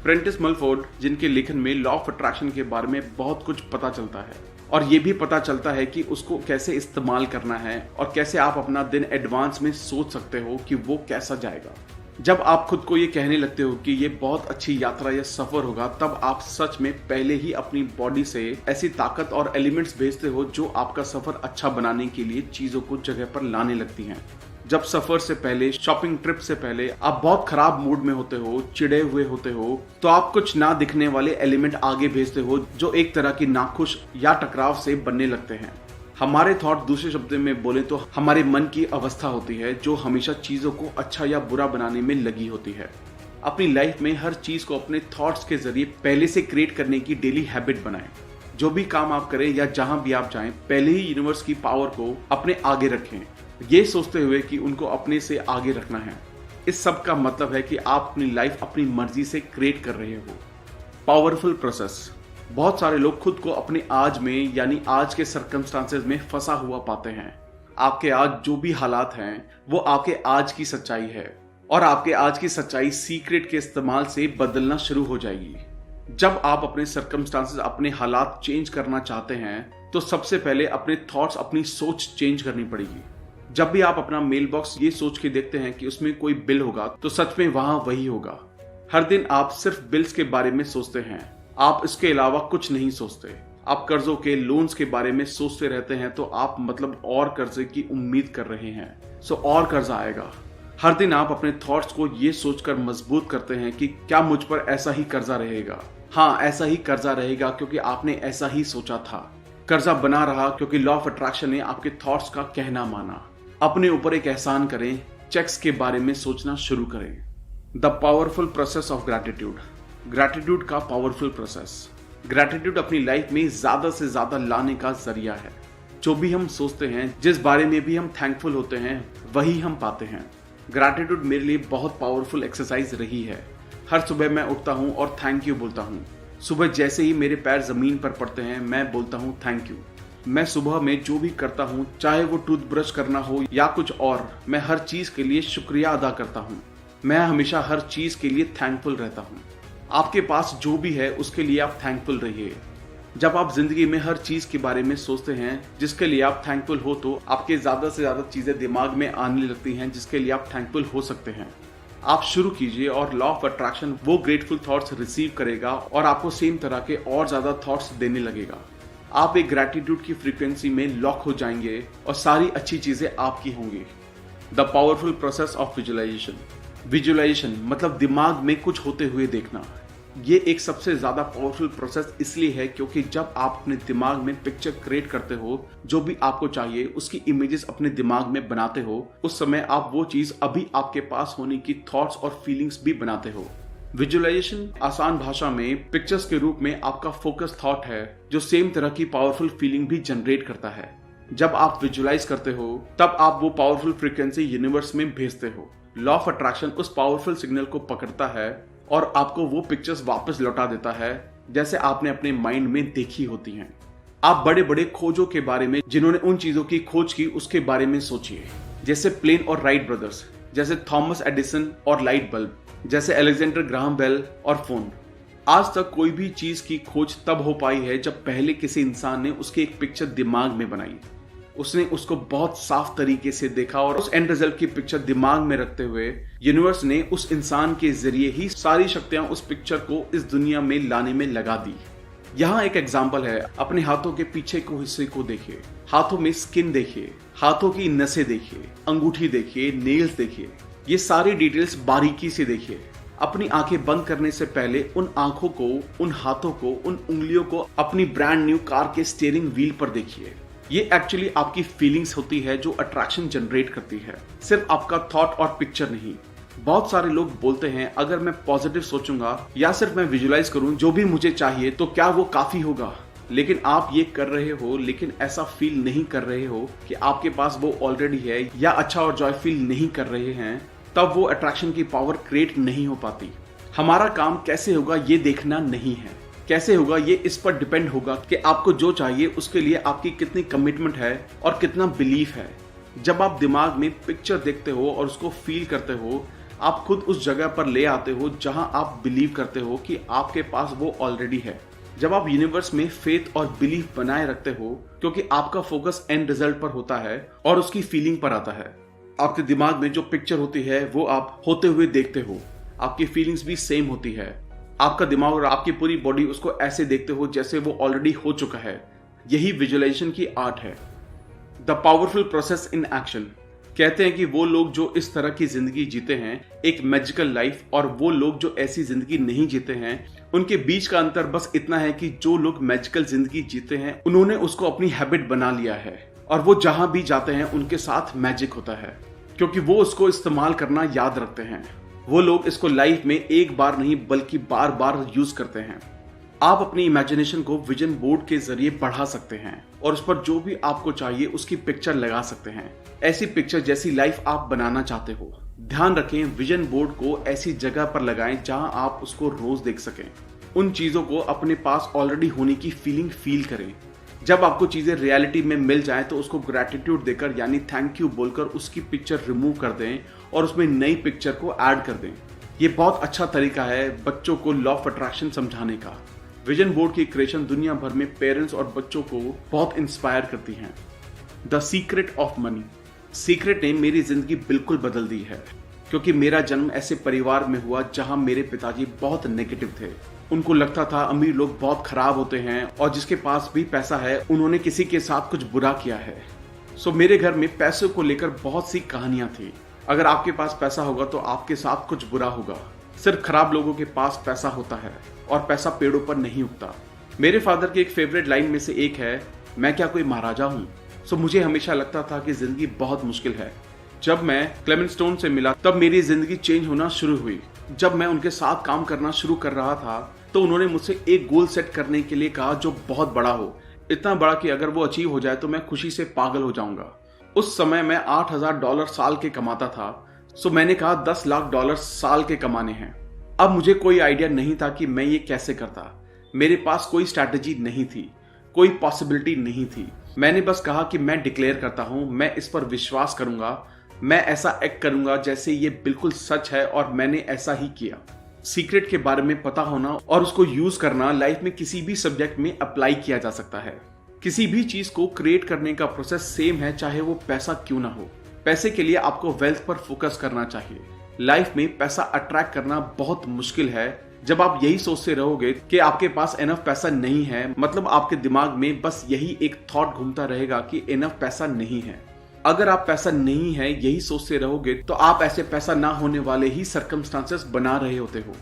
Speaker 1: प्रेंटिस मलफोर्ड, जिनके लेखन में लॉ ऑफ अट्रैक्शन के बारे में बहुत कुछ पता चलता है और ये भी पता चलता है कि उसको कैसे इस्तेमाल करना है और कैसे आप अपना दिन एडवांस में सोच सकते हो कि वो कैसा जाएगा। जब आप खुद को ये कहने लगते हो कि ये बहुत अच्छी यात्रा या सफर होगा, तब आप सच में पहले ही अपनी बॉडी से ऐसी ताकत और एलिमेंट्स भेजते हो जो आपका सफर अच्छा बनाने के लिए चीजों को जगह पर लाने लगती हैं। जब सफर से पहले, शॉपिंग ट्रिप से पहले आप बहुत खराब मूड में होते हो, चिड़े हुए होते हो, तो आप कुछ ना दिखने वाले एलिमेंट आगे भेजते हो जो एक तरह की नाखुश या टकराव से बनने लगते हैं। हमारे थॉट, दूसरे शब्दों में बोले तो हमारे मन की अवस्था होती है जो हमेशा चीजों को अच्छा या बुरा बनाने में लगी होती है। अपनी लाइफ में हर चीज को अपने थॉट्स के जरिए पहले से क्रिएट करने की डेली हैबिट बनाएं। जो भी काम आप करें या जहां भी आप जाएं, पहले ही यूनिवर्स की पावर को अपने आगे रखें, ये सोचते हुए कि उनको अपने से आगे रखना है। इस सब का मतलब है कि आप अपनी लाइफ अपनी मर्जी से क्रिएट कर रहे हो। Powerful process. बहुत सारे लोग खुद को अपने आज में, यानी आज के सर्कमस्टांसेस में फंसा हुआ पाते हैं। आपके आज जो भी हालात हैं वो आपके आज की सच्चाई है, और आपके आज की सच्चाई सीक्रेट के इस्तेमाल से बदलना शुरू हो जाएगी। जब आप अपने सर्कमस्टांसेस, अपने हालात चेंज करना चाहते हैं तो सबसे पहले अपने थॉट्स, अपनी सोच चेंज करनी पड़ेगी। जब भी आप अपना मेल बॉक्स ये सोच के देखते हैं कि उसमें कोई बिल होगा तो सच में वहां वही होगा। हर दिन आप सिर्फ बिल्स के बारे में सोचते हैं, आप इसके अलावा कुछ नहीं सोचते। आप कर्जों के, लोन्स के बारे में सोचते रहते हैं तो आप मतलब और कर्जे की उम्मीद कर रहे हैं, सो और कर्जा आएगा। हर दिन आप अपने थॉट्स को ये सोचकर मजबूत करते हैं कि क्या मुझ पर ऐसा ही कर्जा रहेगा। हाँ, ऐसा ही कर्जा रहेगा क्योंकि आपने ऐसा ही सोचा था। कर्जा बना रहा क्योंकि लॉ ऑफ अट्रैक्शन ने आपके थॉट्स का कहना माना। अपने ऊपर एक एहसान करें, चेक्स के बारे में सोचना शुरू करें। The powerful process of gratitude. Gratitude का पावरफुल प्रोसेस। ग्रैटिट्यूड अपनी लाइफ में ज्यादा से ज्यादा लाने का जरिया है। जो भी हम सोचते हैं, जिस बारे में भी हम थैंकफुल होते हैं, वही हम पाते हैं। ग्रैटिट्यूड मेरे लिए बहुत पावरफुल एक्सरसाइज रही है। हर सुबह मैं उठता हूँ और थैंक यू बोलता हूँ। सुबह जैसे ही मेरे पैर जमीन पर पड़ते हैं मैं बोलता हूँ थैंक यू। मैं सुबह में जो भी करता हूँ, चाहे वो टूथब्रश करना हो या कुछ और, मैं हर चीज के लिए शुक्रिया अदा करता हूँ। मैं हमेशा हर चीज के लिए थैंकफुल रहता हूँ। आपके पास जो भी है उसके लिए आप थैंकफुल रहिए। जब आप जिंदगी में हर चीज के बारे में सोचते हैं जिसके लिए आप थैंकफुल हो तो आपके ज्यादा से ज्यादा चीजें दिमाग में आने लगती हैं जिसके लिए आप थैंकफुल हो सकते हैं। आप शुरू कीजिए और लॉ ऑफ अट्रैक्शन वो ग्रेटफुल थॉट्स रिसीव करेगा और आपको सेम तरह के और ज्यादा थॉट्स देने लगेगा। आप एक ग्रैटिट्यूड की फ्रीक्वेंसी में लॉक हो जाएंगे और सारी अच्छी चीजें आपकी होंगी। The powerful process of visualisation. Visualisation मतलब दिमाग में कुछ होते हुए देखना। ये एक सबसे ज्यादा पावरफुल प्रोसेस इसलिए है क्योंकि जब आप अपने दिमाग में पिक्चर क्रिएट करते हो, जो भी आपको चाहिए उसकी इमेजेस अपने दिमाग में बनाते हो, उस समय आप वो चीज अभी आपके पास होने की थॉट्स और फीलिंग्स भी बनाते हो। विजुअलाइजेशन आसान भाषा में पिक्चर्स के रूप में आपका फोकस थॉट है जो सेम तरह की पावरफुल फीलिंग भी जनरेट करता है। जब आप विजुअलाइज करते हो तब आप वो पावरफुल फ्रीक्वेंसी यूनिवर्स में भेजते हो। लॉ ऑफ अट्रैक्शन उस पावरफुल सिग्नल को पकड़ता है और आपको वो पिक्चर्स वापस लौटा देता है जैसे आपने अपने माइंड में देखी होती हैं। आप बड़े बड़े खोजों के बारे में, जिन्होंने उन चीजों की खोज की, उसके बारे में सोचिए। जैसे प्लेन और राइट ब्रदर्स, जैसे थॉमस एडिसन और लाइट बल्ब, जैसे अलेक्जेंडर ग्राहम बेल और फोन। आज तक कोई भी चीज की खोज तब हो पाई है जब पहले किसी इंसान ने उसकी एक पिक्चर दिमाग में बनाई। उसने उसको बहुत साफ तरीके से देखा और उस एंड रिजल्ट की पिक्चर दिमाग में रखते हुए यूनिवर्स ने उस इंसान के जरिए ही सारी शक्तियां उस पिक्चर को इस दुनिया में लाने में लगा दी। यहाँ एक एग्जाम्पल है, अपने हाथों के पीछे को हिस्से को देखिए। हाथों में स्किन देखिए, हाथों की नसें देखिए, अंगूठी देखिए, नेल्स देखिए। ये सारी डिटेल्स बारीकी से देखिए। अपनी आंखें बंद करने से पहले उन आंखों को, उन हाथों को, उन उंगलियों को अपनी ब्रांड न्यू कार के स्टीयरिंग व्हील पर देखिए। ये एक्चुअली आपकी फीलिंग्स होती है जो अट्रैक्शन जनरेट करती है, सिर्फ आपका थॉट और पिक्चर नहीं। बहुत सारे लोग बोलते हैं अगर मैं पॉजिटिव सोचूंगा या सिर्फ मैं विजुअलाइज करूं जो भी मुझे चाहिए तो क्या वो काफी होगा। लेकिन आप ये कर रहे हो लेकिन ऐसा फील नहीं कर रहे हो कि आपके पास वो ऑलरेडी है, या अच्छा और जॉय फील नहीं कर रहे हैं, तब वो अट्रैक्शन की पावर क्रिएट नहीं हो पाती। हमारा काम कैसे होगा ये देखना नहीं है, कैसे होगा ये इस पर डिपेंड होगा कि आपको जो चाहिए उसके लिए आपकी कितनी कमिटमेंट है और कितना बिलीफ है। जब आप दिमाग में पिक्चर देखते हो और उसको फील करते हो, आप खुद उस जगह पर ले आते हो जहां आप बिलीव करते हो कि आपके पास वो ऑलरेडी है। जब आप यूनिवर्स में फेथ और बिलीफ बनाए रखते हो, क्योंकि आपका फोकस एंड रिजल्ट पर होता है और उसकी फीलिंग पर आता है। आपके दिमाग में जो पिक्चर होती है वो आप होते हुए देखते हो, आपकी फीलिंग्स भी सेम होती है। आपका दिमाग और आपकी पूरी बॉडी उसको ऐसे देखते हो जैसे वो ऑलरेडी हो चुका है। यही विजुअलाइजेशन की आर्ट है। The powerful process in action. कहते हैं कि वो लोग जो इस तरह की जिंदगी जीते हैं एक मैजिकल लाइफ, और वो लोग जो ऐसी जिंदगी नहीं जीते हैं उनके बीच का अंतर बस इतना है कि जो लोग मैजिकल जिंदगी जीते हैं उन्होंने उसको अपनी हैबिट बना लिया है और वो जहां भी जाते हैं उनके साथ मैजिक होता है, क्योंकि वो उसको इस्तेमाल करना याद रखते हैं। वो लोग इसको लाइफ में एक बार नहीं बल्कि बार बार यूज करते हैं। आप अपनी इमेजिनेशन को विजन बोर्ड के जरिए बढ़ा सकते हैं और उस पर जो भी आपको चाहिए उसकी पिक्चर लगा सकते हैं, ऐसी पिक्चर जैसी लाइफ आप बनाना चाहते हो। ध्यान रखें, विजन बोर्ड को ऐसी जगह पर लगाएं जहां आप उसको रोज देख सकें। उन चीजों को अपने पास ऑलरेडी होने की फीलिंग फील करें। जब आपको चीजें रियलिटी में मिल जाएं तो उसको ग्रैटिट्यूड देकर यानी थैंक यू बोलकर उसकी पिक्चर रिमूव कर दें और उसमें नई पिक्चर को ऐड कर दें। ये बहुत अच्छा तरीका है बच्चों को लॉ ऑफ अट्रैक्शन समझाने का। विजन बोर्ड की क्रिएशन दुनिया भर में पेरेंट्स और बच्चों को बहुत इंस्पायर करती हैं। The secret of money. Secret ने मेरी जिंदगी बिल्कुल बदल दी है, क्योंकि मेरा जन्म ऐसे परिवार में हुआ जहां मेरे पिताजी बहुत नेगेटिव थे। उनको लगता था अमीर लोग बहुत खराब होते हैं और जिसके पास भी पैसा है उन्होंने किसी के साथ कुछ बुरा किया है। सो मेरे घर में पैसों को लेकर बहुत सी कहानियां थी। अगर आपके पास पैसा होगा तो आपके साथ कुछ बुरा होगा। सिर्फ खराब लोगों के पास पैसा होता है और पैसा पेड़ों पर नहीं उगता। मेरे फादर की एक फेवरेट लाइन में से एक है, मैं क्या कोई महाराजा हूँ। सो मुझे हमेशा लगता था कि जिंदगी बहुत मुश्किल है। जब मैं क्लेमेंट स्टोन से मिला तब मेरी जिंदगी चेंज होना शुरू हुई। जब मैं उनके साथ काम करना शुरू कर रहा था तो उन्होंने मुझसे एक गोल सेट करने के लिए कहा जो बहुत बड़ा हो, इतना बड़ा कि अगर वो अचीव हो जाए तो मैं खुशी से पागल हो जाऊंगा। उस समय मैं $8,000 साल के कमाता था। सो मैंने कहा $10 लाख साल के कमाने हैं। अब मुझे कोई आइडिया नहीं था कि मैं ये कैसे करता। मेरे पास कोई स्ट्रैटेजी नहीं थी, कोई पॉसिबिलिटी नहीं थी। मैंने बस कहा कि मैं डिक्लेयर करता हूं, मैं इस पर विश्वास करूंगा, मैं ऐसा एक्ट करूंगा जैसे ये बिल्कुल सच है, और मैंने ऐसा ही किया। सीक्रेट के बारे में पता होना और उसको यूज करना लाइफ में किसी भी सब्जेक्ट में अप्लाई किया जा सकता है। किसी भी चीज को क्रिएट करने का प्रोसेस सेम है, चाहे वो पैसा क्यों ना हो। पैसे के लिए आपको वेल्थ पर फोकस करना चाहिए। लाइफ में पैसा अट्रैक्ट करना बहुत मुश्किल है। जब आप यही सोचते रहोगे कि आपके पास इनफ पैसा नहीं है, मतलब आपके दिमाग में बस यही एक थॉट घूमता रहेगा कि इनफ पैसा नहीं है। अगर आप पैसा नहीं है यही सोचते रहोगे तो आप ऐसे पैसा ना होने वाले ही सर्कमस्टांसेस बना रहे होते हो।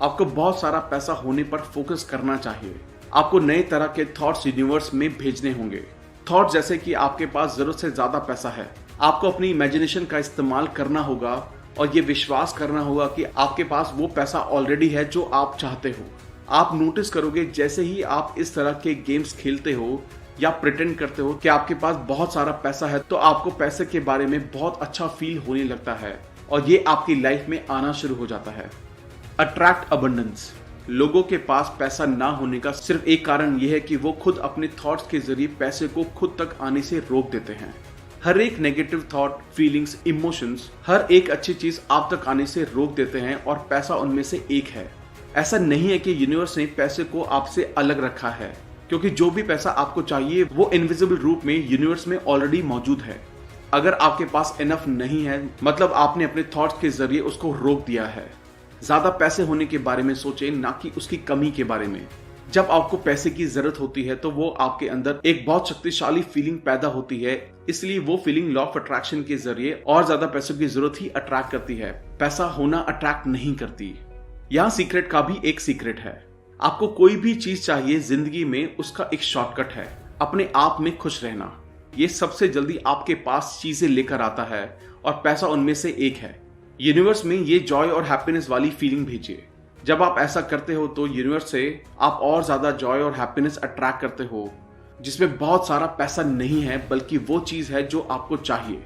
Speaker 1: आपको बहुत सारा पैसा होने पर फोकस करना चाहिए। आपको नए तरह के थॉट्स यूनिवर्स में भेजने होंगे। थॉट जैसे कि आपके पास जरूरत से ज्यादा पैसा है। आपको अपनी इमेजिनेशन का इस्तेमाल करना होगा और ये विश्वास करना होगा कि आपके पास वो पैसा ऑलरेडी है जो आप चाहते हो। आप नोटिस करोगे जैसे ही आप इस तरह के गेम्स खेलते हो या प्रिटेंड करते हो कि आपके पास बहुत सारा पैसा है, तो आपको पैसे के बारे में बहुत अच्छा फील होने लगता है और ये आपकी लाइफ में आना शुरू हो जाता है। Attract abundance. लोगों के पास पैसा ना होने का सिर्फ एक कारण यह है कि वो खुद अपने थॉट्स के जरिए पैसे को खुद तक आने से रोक देते हैं। हर एक नेगेटिव थॉट, फीलिंग्स, इमोशंस, हर एक अच्छी चीज आप तक आने से रोक देते हैं और पैसा उनमें से एक है। ऐसा नहीं है कि यूनिवर्स ने पैसे को आपसे अलग रखा है, क्योंकि जो भी पैसा आपको चाहिए वो इनविजिबल रूप में यूनिवर्स में ऑलरेडी मौजूद है। अगर आपके पास इनफ नहीं है मतलब आपने अपने थॉट्स के जरिए उसको रोक दिया है। ज्यादा पैसे होने के बारे में सोचें, ना कि उसकी कमी के बारे में। जब आपको पैसे की जरूरत होती है तो वो आपके अंदर एक बहुत शक्तिशाली फीलिंग पैदा होती है, इसलिए वो फीलिंग लॉ ऑफ अट्रैक्शन के जरिए और ज्यादा पैसों की जरूरत ही अट्रैक्ट करती है। पैसा होना अट्रैक्ट नहीं करती। यहाँ सीक्रेट का भी एक सीक्रेट है। आपको कोई भी चीज चाहिए जिंदगी में, उसका एक शॉर्टकट है, अपने आप में खुश रहना। ये सबसे जल्दी आपके पास चीजें लेकर आता है और पैसा उनमें से एक है। यूनिवर्स में ये जॉय और हैप्पीनेस वाली फीलिंग भेजिए। जब आप ऐसा करते हो तो यूनिवर्स से आप और ज्यादा जॉय और हैप्पीनेस अट्रैक्ट करते हो, जिसमें बहुत सारा पैसा नहीं है बल्कि वो चीज है जो आपको चाहिए।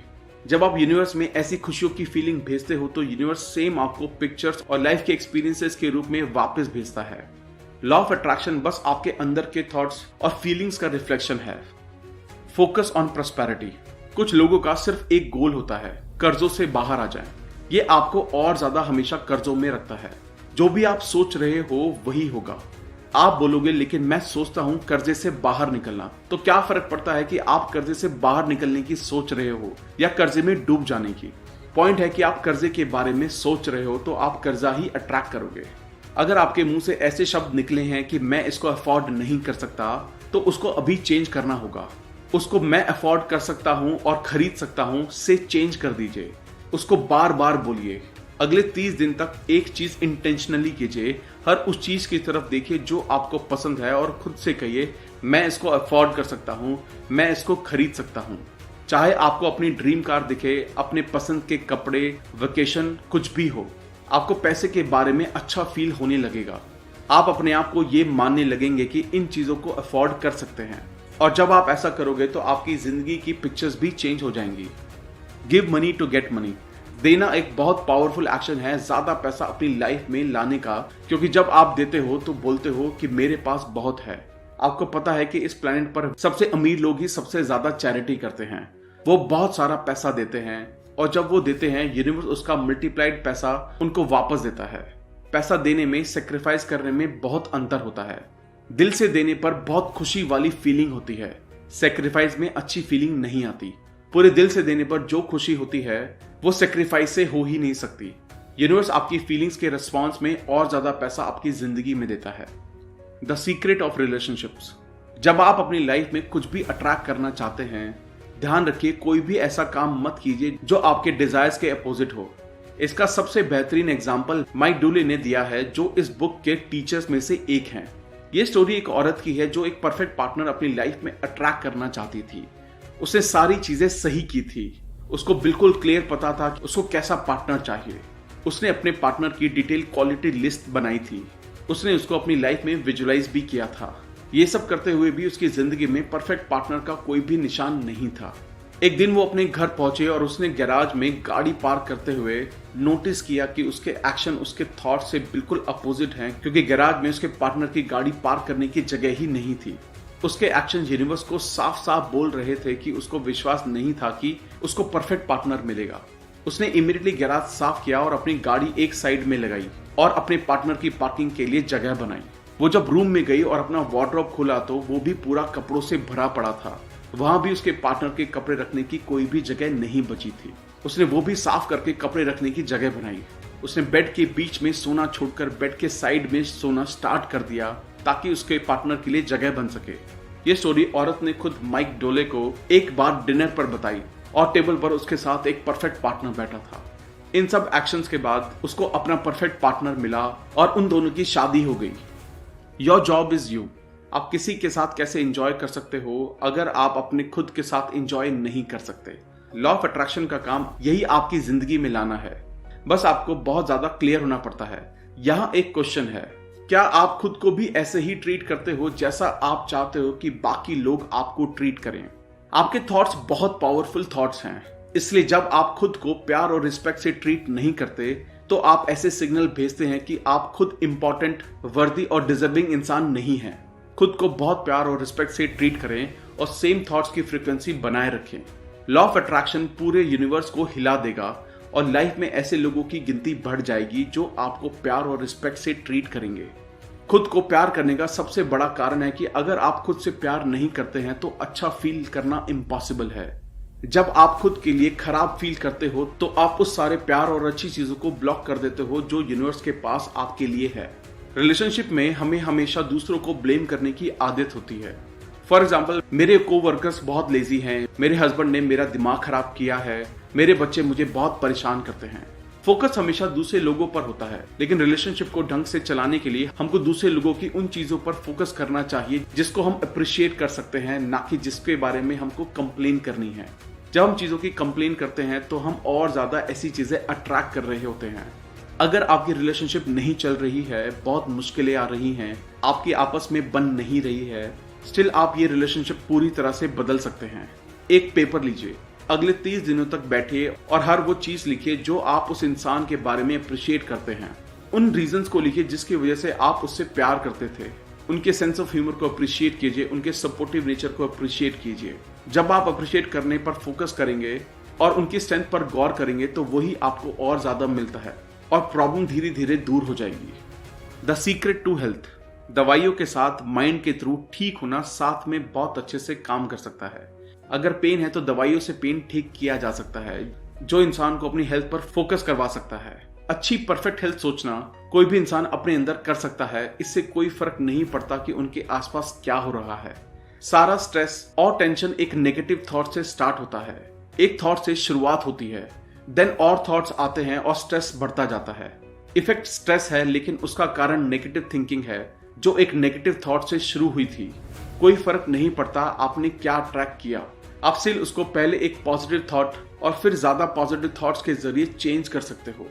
Speaker 1: जब आप यूनिवर्स में ऐसी खुशियों की फीलिंग भेजते हो तो यूनिवर्स सेम आपको पिक्चर्स और लाइफ के एक्सपीरियंसेस के रूप में वापस भेजता है। लॉ ऑफ अट्रैक्शन बस आपके अंदर के थॉट्स और फीलिंग्स का रिफ्लेक्शन है। Focus on prosperity. कुछ लोगों का सिर्फ एक गोल होता है, कर्जों से बाहर आ जाएं। ये आपको और ज्यादा हमेशा कर्जों में रखता है। जो भी आप सोच रहे हो वही होगा। आप बोलोगे लेकिन मैं सोचता हूं कर्जे से बाहर निकलना, तो क्या फर्क पड़ता है कि आप कर्जे से बाहर निकलने की सोच रहे हो या कर्जे में डूब जाने की। पॉइंट है कि आप कर्जे के बारे में सोच रहे हो तो आप कर्जा ही अट्रैक्ट करोगे। अगर आपके मुंह से ऐसे शब्द निकले हैं कि मैं इसको अफोर्ड नहीं कर सकता, तो उसको अभी चेंज करना होगा। उसको मैं अफोर्ड कर सकता हूं और खरीद सकता हूं से चेंज कर दीजिए। उसको बार बार बोलिए। अगले 30 दिन तक एक चीज इंटेंशनली कीजिए। हर उस चीज की तरफ देखिए जो आपको पसंद है और खुद से कहिए मैं इसको अफोर्ड कर सकता हूं, मैं इसको खरीद सकता हूं। चाहे आपको अपनी ड्रीम कार दिखे, अपने पसंद के कपड़े, वेकेशन, कुछ भी हो, आपको पैसे के बारे में अच्छा फील होने लगेगा। आप अपने आप को ये मानने लगेंगे कि इन चीजों को अफोर्ड कर सकते हैं। और जब आप ऐसा करोगे तो आपकी जिंदगी की पिक्चर्स भी चेंज हो जाएंगी। Give money to get money. देना एक बहुत पावरफुल एक्शन है ज्यादा पैसा अपनी लाइफ में लाने का, क्योंकि जब आप देते हो तो बोलते हो कि मेरे पास बहुत है। आपको पता है कि इस प्लेनेट पर सबसे अमीर लोग ही सबसे ज्यादा चैरिटी करते हैं। वो बहुत सारा पैसा देते हैं और जब वो देते हैं यूनिवर्स उसका मल्टीप्लाइड पैसा उनको वापस देता है। पैसा देने में, सेक्रीफाइस करने में बहुत अंतर होता है। दिल से देने पर बहुत खुशी वाली फीलिंग होती है, सेक्रीफाइस में अच्छी फीलिंग नहीं आती। पूरे दिल से देने पर जो खुशी होती है वो सेक्रीफाइस से हो ही नहीं सकती। यूनिवर्स आपकी फीलिंग्स के रिस्पॉन्स में और ज्यादा पैसा आपकी जिंदगी में देता है। The secret of relationships. जब आप अपनी लाइफ में कुछ भी अट्रैक्ट करना चाहते हैं, ध्यान रखिए कोई भी ऐसा काम मत कीजिए जो आपके डिजायर्स के अपोजिट हो। इसका सबसे बेहतरीन एग्जाम्पल माइक डोले ने दिया है, जो इस बुक के टीचर्स में से एक हैं। ये स्टोरी एक औरत की है जो एक परफेक्ट पार्टनर अपनी लाइफ में अट्रैक्ट करना चाहती थी। उसने सारी चीजें सही की थी, उसको बिल्कुल क्लियर पता था कि उसको कैसा पार्टनर चाहिए। उसने अपने पार्टनर की डिटेल क्वालिटी लिस्ट बनाई थी, उसने उसको अपनी लाइफ में विजुअलाइज भी किया था। ये सब करते हुए भी उसकी जिंदगी में परफेक्ट पार्टनर का कोई भी निशान नहीं था। एक दिन वो अपने घर पहुंचे और उसने गैराज में गाड़ी पार्क करते हुए नोटिस किया कि उसके एक्शन उसके थॉट से बिल्कुल अपोजिट हैं, क्योंकि गैराज में उसके पार्टनर की गाड़ी पार्क करने की जगह ही नहीं थी। उसके एक्शन यूनिवर्स को साफ साफ बोल रहे थे कि उसको विश्वास नहीं था कि उसको परफेक्ट पार्टनर मिलेगा। उसने इमीडिएटली गैराज साफ किया और अपनी गाड़ी एक साइड में लगाई और अपने पार्टनर की पार्किंग के लिए जगह बनाई। वो जब रूम में गई और अपना वार्डरोब खोला तो वो भी पूरा कपड़ों से भरा पड़ा था। वहां भी उसके पार्टनर के कपड़े रखने की कोई भी जगह नहीं बची थी। उसने वो भी साफ करके कपड़े रखने की जगह बनाई। उसने बेड के बीच में सोना छोड़कर बेड के साइड में सोना स्टार्ट कर दिया ताकि उसके पार्टनर के लिए जगह बन सके। ये स्टोरी औरत ने खुद माइक डोले को एक बार डिनर पर बताई और टेबल पर उसके साथ एक परफेक्ट पार्टनर बैठा था। इन सब एक्शंस के बाद उसको अपना परफेक्ट पार्टनर मिला और उन दोनों की शादी हो गई। Your job is you. आप किसी के साथ कैसे एंजॉय कर सकते हो अगर आप अपने खुद के साथ एंजॉय नहीं कर सकते। लॉ ऑफ अट्रैक्शन का काम यही आपकी जिंदगी में लाना है। बस आपको बहुत ज्यादा क्लियर होना पड़ता है। यहाँ एक क्वेश्चन है, क्या आप खुद को भी ऐसे ही ट्रीट करते हो जैसा आप चाहते हो कि बाकी लोग आपको ट्रीट करें? आपके थॉट्स बहुत पावरफुल थॉट्स हैं, इसलिए जब आप खुद को प्यार और रिस्पेक्ट से ट्रीट नहीं करते तो आप ऐसे सिग्नल भेजते हैं कि आप खुद इंपॉर्टेंट, वर्दी और डिजर्विंग इंसान नहीं हैं। खुद को बहुत प्यार और रिस्पेक्ट से ट्रीट करें और सेम थॉट्स की फ्रीक्वेंसी बनाए रखें। लॉ ऑफ अट्रैक्शन पूरे यूनिवर्स को हिला देगा और लाइफ में ऐसे लोगों की गिनती बढ़ जाएगी जो आपको प्यार और रिस्पेक्ट से ट्रीट करेंगे। खुद को प्यार करने का सबसे बड़ा कारण है कि अगर आप खुद से प्यार नहीं करते हैं तो अच्छा फील करना इम्पॉसिबल है। जब आप खुद के लिए खराब फील करते हो तो आप उस सारे प्यार और अच्छी चीजों को ब्लॉक कर देते हो जो यूनिवर्स के पास आपके लिए है। रिलेशनशिप में हमें हमेशा दूसरों को ब्लेम करने की आदत होती है। फॉर एग्जाम्पल, मेरे कोवर्कर्स बहुत लेजी हैं, मेरे हस्बैंड ने मेरा दिमाग खराब किया है, मेरे बच्चे मुझे बहुत परेशान करते हैं। फोकस हमेशा दूसरे लोगों पर होता है, लेकिन रिलेशनशिप को ढंग से चलाने के लिए हमको दूसरे लोगों की उन चीजों पर फोकस करना चाहिए जिसको हम अप्रिशिएट कर सकते हैं, ना कि जिसके बारे में हमको कंप्लेन करनी है। जब हम चीजों की कंप्लेन करते हैं तो हम और ज्यादा ऐसी चीजें अट्रैक्ट कर रहे होते हैं। अगर आपकी रिलेशनशिप नहीं चल रही है, बहुत मुश्किलें आ रही हैं, आपकी आपस में बन नहीं रही है, स्टिल आप ये रिलेशनशिप पूरी तरह से बदल सकते हैं। एक पेपर लीजिए, अगले 30 दिनों तक बैठिए और हर वो चीज लिखिए जो आप उस इंसान के बारे में अप्रिशिएट करते हैं। उन रीजंस को लिखिए जिसकी वजह से आप उससे प्यार करते थे। उनके सेंस ऑफ ह्यूमर को अप्रिशिएट कीजिए, उनके सपोर्टिव नेचर को अप्रिशिएट कीजिए। जब आप अप्रिशिएट करने पर फोकस करेंगे और उनकी स्ट्रेंथ पर गौर करेंगे तो वही आपको और ज्यादा मिलता है और प्रॉब्लम धीरे धीरे दूर हो जाएगी। The secret to health. दवाइयों के साथ माइंड के थ्रू ठीक होना साथ में बहुत अच्छे से काम कर सकता है। अगर पेन है तो दवाइयों से पेन ठीक किया जा सकता है, जो इंसान को अपनी हेल्थ पर फोकस करवा सकता है। अच्छी परफेक्ट हेल्थ सोचना कोई भी इंसान अपने अंदर कर सकता है। इससे कोई फर्क नहीं पड़ता कि उनके आसपास क्या हो रहा है। सारा स्ट्रेस और टेंशन एक नेगेटिव थॉट से स्टार्ट होता है। एक थॉट से शुरुआत होती है, देन और थॉट्स आते हैं और स्ट्रेस बढ़ता जाता है। इफेक्ट स्ट्रेस है, लेकिन उसका कारण नेगेटिव थिंकिंग है जो एक नेगेटिव थॉट से शुरू हुई थी। कोई फर्क नहीं पड़ता आपने क्या ट्रैक किया, आप सिर्फ उसको पहले एक पॉजिटिव थॉट और फिर ज्यादा पॉजिटिव थॉट्स के जरिए चेंज कर सकते हो।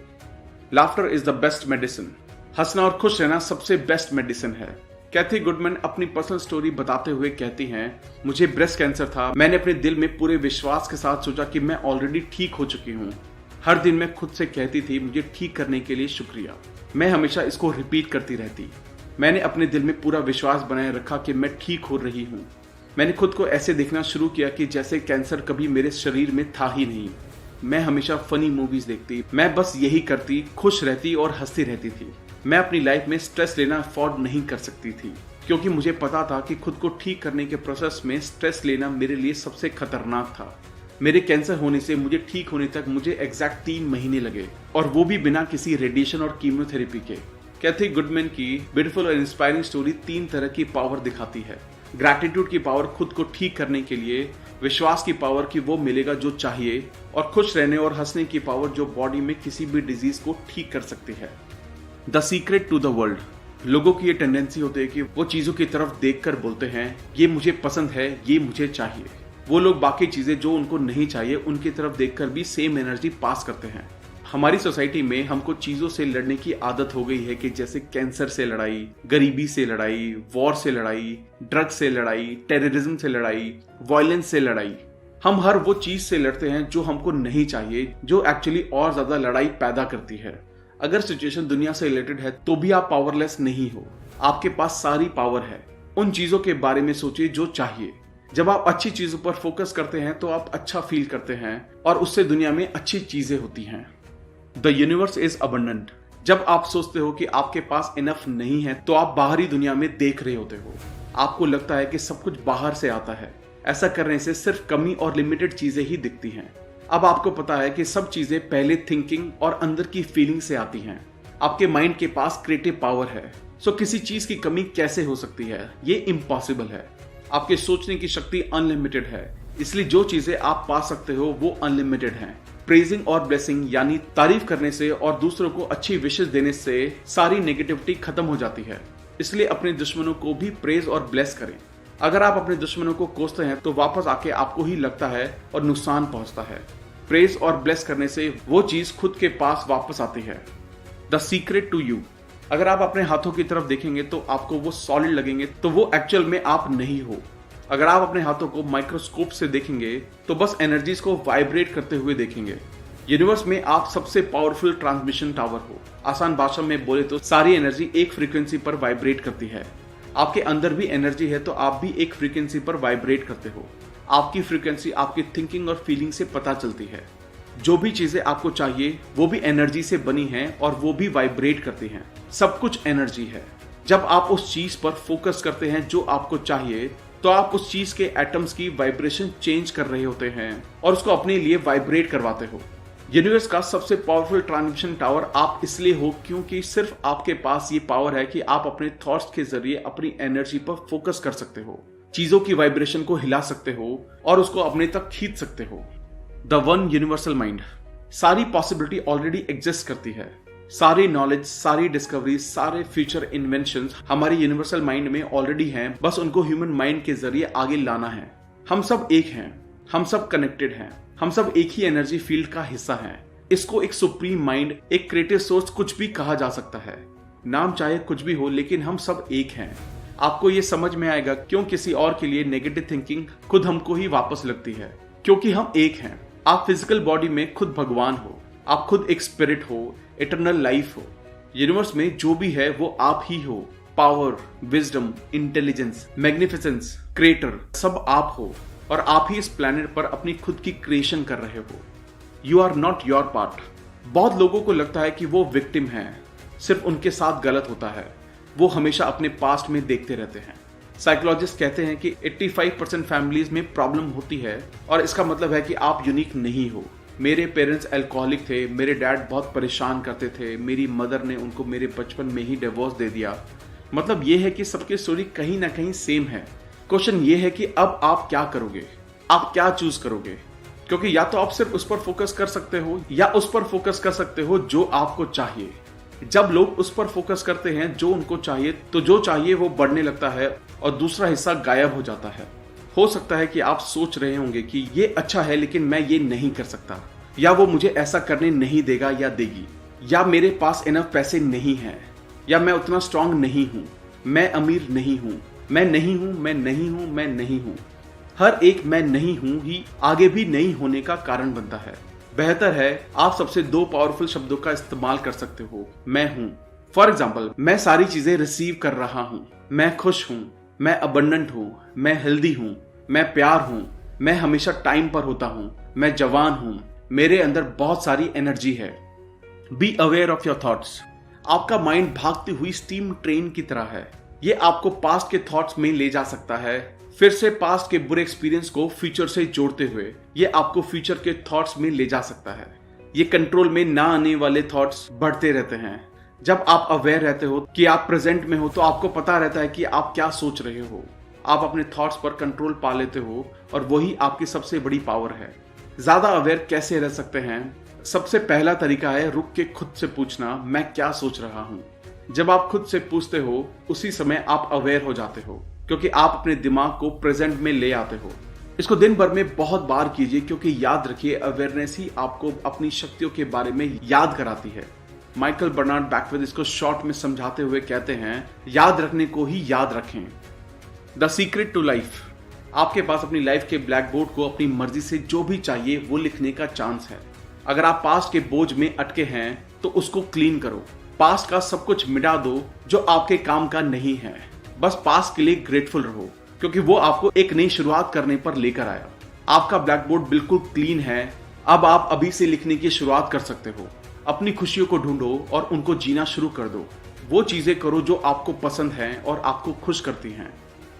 Speaker 1: Laughter is the best medicine. हंसना और खुश रहना सबसे बेस्ट मेडिसिन है। कैथी गुडमैन अपनी पर्सनल स्टोरी बताते हुए कहती हैं, मुझे ब्रेस्ट कैंसर था। मैंने अपने दिल में पूरे विश्वास के साथ सोचा कि मैं ऑलरेडी ठीक हो चुकी हूँ। हर दिन मैं खुद से कहती थी, मुझे ठीक करने के लिए शुक्रिया। मैं हमेशा इसको रिपीट करती रहती। मैंने अपने दिल में पूरा विश्वास बनाए रखा कि मैं ठीक हो रही हूँ। मैंने खुद को ऐसे देखना शुरू किया कि जैसे कैंसर कभी मेरे शरीर में था ही नहीं। मैं हमेशा फनी मूवीज देखती, मैं बस यही करती, खुश रहती और हंसती रहती थी। मैं अपनी लाइफ में स्ट्रेस लेना अफोर्ड नहीं कर सकती थी, क्योंकि मुझे पता था कि खुद को ठीक करने के प्रोसेस में स्ट्रेस लेना मेरे लिए सबसे खतरनाक था। मेरे कैंसर होने से मुझे ठीक होने तक मुझे एग्जैक्ट 3 महीने लगे, और वो भी बिना किसी रेडिएशन और कीमोथेरेपी के। कैथी गुडमैन की ब्यूटीफुल और इंस्पायरिंग स्टोरी 3 तरह की पावर दिखाती है। ग्रैटिट्यूड की पावर खुद को ठीक करने के लिए, विश्वास की पावर कि वो मिलेगा जो चाहिए, और खुश रहने और हंसने की पावर जो बॉडी में किसी भी डिजीज को ठीक कर सकती है। The secret to the world. लोगों की ये टेंडेंसी होती है कि वो चीजों की तरफ देखकर बोलते हैं, ये मुझे पसंद है, ये मुझे चाहिए। वो लोग बाकी चीजें जो उनको नहीं चाहिए उनकी तरफ देखकर भी सेम एनर्जी पास करते हैं। हमारी सोसाइटी में हमको चीजों से लड़ने की आदत हो गई है कि जैसे कैंसर से लड़ाई, गरीबी से लड़ाई, वॉर से लड़ाई, ड्रग्स से लड़ाई, टेररिज्म से लड़ाई, वायलेंस से लड़ाई। हम हर वो चीज से लड़ते हैं जो हमको नहीं चाहिए, जो एक्चुअली और ज्यादा लड़ाई पैदा करती है। अगर सिचुएशन दुनिया से रिलेटेड है तो भी आप पावरलेस नहीं हो, आपके पास सारी पावर है। उन चीजों के बारे में सोचिए जो चाहिए। जब आप अच्छी चीजों पर फोकस करते हैं तो आप अच्छा फील करते हैं, और उससे दुनिया में अच्छी चीजें होती हैं। The universe is abundant. जब आप सोचते हो कि आपके पास इनफ नहीं है तो आप बाहरी दुनिया में देख रहे होते हो। आपको लगता है कि सब कुछ बाहर से आता है। ऐसा करने से सिर्फ कमी और लिमिटेड चीजें ही दिखती हैं। अब आपको पता है कि सब चीजें पहले थिंकिंग और अंदर की फीलिंग से आती हैं। आपके माइंड के पास क्रिएटिव पावर है, सो किसी चीज की कमी कैसे हो सकती है? ये इम्पॉसिबल है। आपके सोचने की शक्ति अनलिमिटेड है, इसलिए जो चीजें आप पा सकते हो वो अनलिमिटेड हैं। प्रेजिंग और ब्लेसिंग यानी तारीफ करने से और दूसरों को अच्छी विशेष देने से सारी नेगेटिविटी खत्म हो जाती है। इसलिए अपने दुश्मनों को भी प्रेज और ब्लेस करें। अगर आप अपने दुश्मनों को कोसते हैं तो वापस आके आपको ही लगता है और नुकसान पहुंचता है। प्रेज और ब्लेस करने से वो चीज खुद के पास वापस आती है। The secret to you. अगर आप अपने हाथों की तरफ देखेंगे तो आपको वो सॉलिड लगेंगे, तो वो एक्चुअल में आप नहीं हो। अगर आप अपने हाथों को माइक्रोस्कोप से देखेंगे तो बस एनर्जीज को वाइब्रेट करते हुए देखेंगे। यूनिवर्स में आप सबसे पावरफुल ट्रांसमिशन टावर हो। आसान भाषा में बोले तो सारी एनर्जी एक फ्रीक्वेंसी पर वाइब्रेट करती है। आपके अंदर भी एनर्जी है तो आप भी एक फ्रीक्वेंसी पर वाइब्रेट करते हो। आपकी फ्रीक्वेंसी आपकी थिंकिंग और फीलिंग से पता चलती है। जो भी चीजें आपको चाहिए वो भी एनर्जी से बनी हैं और वो भी वाइब्रेट करती हैं। सब कुछ एनर्जी है। जब आप उस चीज पर फोकस करते हैं जो आपको चाहिए तो आप उस चीज के एटम्स की वाइब्रेशन चेंज कर रहे होते हैं और उसको अपने लिए वाइब्रेट करवाते हो। यूनिवर्स का सबसे पावरफुल ट्रांसमिशन टावर आप इसलिए हो क्योंकि सिर्फ आपके पास ये पावर है कि आप अपने थॉट्स के जरिए अपनी एनर्जी पर फोकस कर सकते हो, चीजों की वाइब्रेशन को हिला सकते हो और उसको अपने तक खींच सकते हो। The one universal mind. सारी पॉसिबिलिटी ऑलरेडी एग्जिस्ट करती है। सारी नॉलेज, सारी डिस्कवरी, सारे फ्यूचर इन्वेंशंस हमारे यूनिवर्सल माइंड में ऑलरेडी हैं, बस उनको ह्यूमन माइंड के जरिए आगे लाना है। हम सब एक हैं, हम सब कनेक्टेड हैं, हम सब एक ही एनर्जी फील्ड का हिस्सा हैं। इसको एक सुप्रीम माइंड, एक क्रिएटिव सोर्स कुछ भी कहा जा सकता है। नाम चाहे कुछ भी हो, लेकिन हम सब एक हैं। आपको ये समझ में आएगा क्यों किसी और के लिए नेगेटिव थिंकिंग खुद हमको ही वापस लगती है, क्योंकि हम एक हैं। आप फिजिकल बॉडी में खुद भगवान हो, आप खुद एक स्पिरिट हो, इटर्नल लाइफ हो। यूनिवर्स में जो भी है वो आप ही हो। Power, wisdom, intelligence, magnificence, creator, सब आप हो और आप ही इस प्लेनेट पर अपनी खुद की क्रिएशन कर रहे हो। You are not your part. बहुत लोगों को लगता है कि वो विक्टिम है, सिर्फ उनके साथ गलत होता है। वो हमेशा अपने पास्ट में देखते रहते हैं। साइकोलॉजिस्ट कहते हैं कि 85% फैमिलीज में प्रॉब्लम होती है और इसका मतलब है कि आप यूनिक नहीं हो। मेरे पेरेंट्स अल्कोहलिक थे, मेरे डैड बहुत परेशान करते थे, मेरी मदर ने उनको मेरे बचपन में ही डिवोर्स दे दिया। मतलब ये है कि सबकी स्टोरी कहीं ना कहीं सेम है। क्वेश्चन ये है कि अब आप क्या करोगे, आप क्या चूज करोगे? क्योंकि या तो आप सिर्फ उस पर फोकस कर सकते हो या उस पर फोकस कर सकते हो जो आपको चाहिए। जब लोग उस पर फोकस करते हैं जो उनको चाहिए, तो जो चाहिए वो बढ़ने लगता है और दूसरा हिस्सा गायब हो जाता है। हो सकता है कि आप सोच रहे होंगे कि ये अच्छा है लेकिन मैं ये नहीं कर सकता, या वो मुझे ऐसा करने नहीं देगा या देगी, या मेरे पास इनफ पैसे नहीं है, या मैं उतना स्ट्रांग नहीं हूं, मैं अमीर नहीं हूं, मैं नहीं हूं, मैं नहीं हूं, मैं नहीं हूं। हर एक मैं नहीं हूं ही आगे भी नहीं होने का कारण बनता है। बेहतर है आप सबसे 2 पावरफुल शब्दों का इस्तेमाल कर सकते हो, मैं हूं। फॉर एग्जाम्पल, मैं सारी चीजें रिसीव कर रहा हूं, मैं खुश हूं, मैं अबंडेंट हूं, मैं हेल्दी हूं, मैं प्यार हूं, मैं हमेशा टाइम पर होता हूं, मैं जवान हूं, मेरे अंदर बहुत सारी एनर्जी है। Be aware of your thoughts. आपका माइंड भागती हुई स्टीम ट्रेन की तरह है। ये आपको पास्ट के थॉट्स में ले जा सकता है, फिर से पास्ट के बुरे एक्सपीरियंस को फ्यूचर से जोड़ते हुए ये आपको फ्यूचर के थॉट्स में ले जा सकता है। ये कंट्रोल में ना आने वाले थॉट्स बढ़ते रहते हैं। जब आप अवेयर रहते हो कि आप प्रेजेंट में हो तो आपको पता रहता है कि आप क्या सोच रहे हो। आप अपने थॉट्स पर कंट्रोल पा लेते हो और वही आपकी सबसे बड़ी पावर है। ज्यादा अवेयर कैसे रह सकते हैं? सबसे पहला तरीका है रुक के खुद से पूछना, मैं क्या सोच रहा हूं। जब आप खुद से पूछते हो उसी समय आप अवेयर हो जाते हो, क्योंकि आप अपने दिमाग को प्रेजेंट में ले आते हो। इसको दिन भर में बहुत बार कीजिए, क्योंकि याद रखिए अवेयरनेस ही आपको अपनी शक्तियों के बारे में याद कराती है। माइकल बर्नार्ड बैकवेल इसको शॉर्ट में समझाते हुए कहते हैं, याद रखने को ही याद रखें। The secret to life. आपके पास अपनी लाइफ के ब्लैक बोर्ड को अपनी मर्जी से जो भी चाहिए वो लिखने का चांस है। अगर आप पास्ट के बोझ में अटके हैं तो उसको क्लीन करो। पास्ट का सब कुछ मिटा दो जो आपके काम का नहीं है। बस पास्ट के लिए ग्रेटफुल रहो, क्योंकि वो आपको एक नई शुरुआत करने पर लेकर आया। आपका ब्लैक बोर्ड बिल्कुल क्लीन है। अब आप अभी से लिखने की शुरुआत कर सकते हो। अपनी खुशियों को ढूंढो और उनको जीना शुरू कर दो। वो चीजें करो जो आपको पसंद है और आपको खुश करती हैं।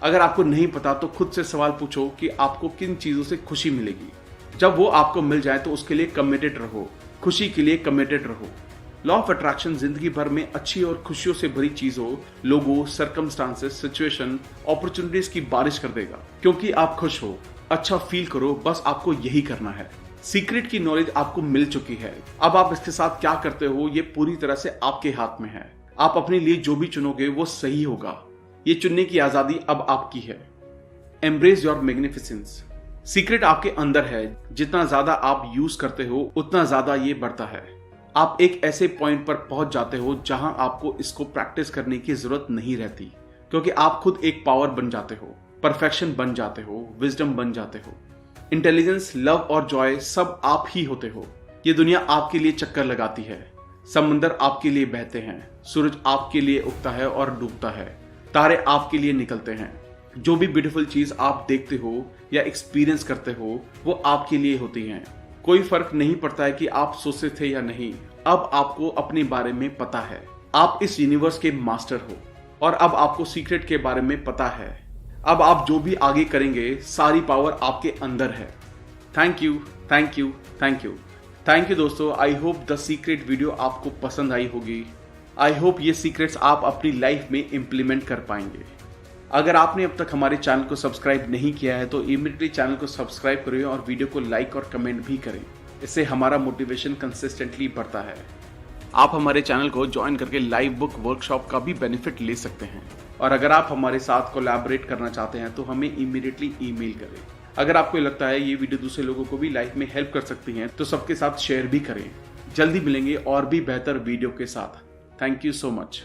Speaker 1: अगर आपको नहीं पता तो खुद से सवाल पूछो कि आपको किन चीजों से खुशी मिलेगी। जब वो आपको मिल जाए तो उसके लिए कमिटेड रहो, खुशी के लिए कमिटेड रहो। लॉ ऑफ अट्रैक्शन जिंदगी भर में अच्छी और खुशियों से भरी चीजों, लोगों, सर्कमस्टांसेस, सिचुएशन, अपॉर्चुनिटीज की बारिश कर देगा, क्योंकि आप खुश हो। अच्छा फील करो, बस आपको यही करना है। सीक्रेट की नॉलेज आपको मिल चुकी है। अब आप इसके साथ क्या करते हो ये पूरी तरह से आपके हाथ में है। आप अपने लिए जो भी चुनोगे वो सही होगा। ये चुनने की आजादी अब आपकी है। Embrace your magnificence. सीक्रेट आपके अंदर है। जितना ज्यादा आप यूज करते हो उतना ज्यादा ये बढ़ता है। आप एक ऐसे पॉइंट पर पहुंच जाते हो जहां आपको इसको प्रैक्टिस करने की जरूरत नहीं रहती, क्योंकि आप खुद एक पावर बन जाते हो, परफेक्शन बन जाते हो, विजडम बन जाते हो। इंटेलिजेंस, लव और जॉय सब आप ही होते हो। ये दुनिया आपके लिए चक्कर लगाती है। समंदर आपके लिए बहते हैं, सूरज आपके लिए उगता है और डूबता है, तारे आपके लिए निकलते हैं। जो भी ब्यूटीफुल चीज आप देखते हो या एक्सपीरियंस करते हो वो आपके लिए होती हैं। कोई फर्क नहीं पड़ता है कि आप सोचते थे या नहीं। अब आपको अपने बारे में पता है। आप इस यूनिवर्स के मास्टर हो और अब आपको सीक्रेट के बारे में पता है। अब आप जो भी आगे करेंगे सारी पावर आपके अंदर है। Thank you, thank you, thank you, thank you दोस्तों। I hope the secret video आपको पसंद आई होगी। आई होप ये सीक्रेट्स आप अपनी लाइफ में इंप्लीमेंट कर पाएंगे। अगर आपने अब तक हमारे चैनल को सब्सक्राइब नहीं किया है तो इमीडिएटली चैनल को सब्सक्राइब करें और वीडियो को लाइक और कमेंट भी करें। इससे हमारा मोटिवेशन कंसिस्टेंटली बढ़ता है। आप हमारे चैनल को ज्वाइन करके लाइव बुक वर्कशॉप का भी बेनिफिट ले सकते हैं। और अगर आप हमारे साथ कोलैबोरेट करना चाहते हैं तो हमें इमीडिएटली ईमेल करें। अगर आपको लगता है ये वीडियो दूसरे लोगों को भी लाइफ में हेल्प कर सकती है तो सबके साथ शेयर भी करें। जल्दी मिलेंगे और भी बेहतर वीडियो के साथ। Thank you so much.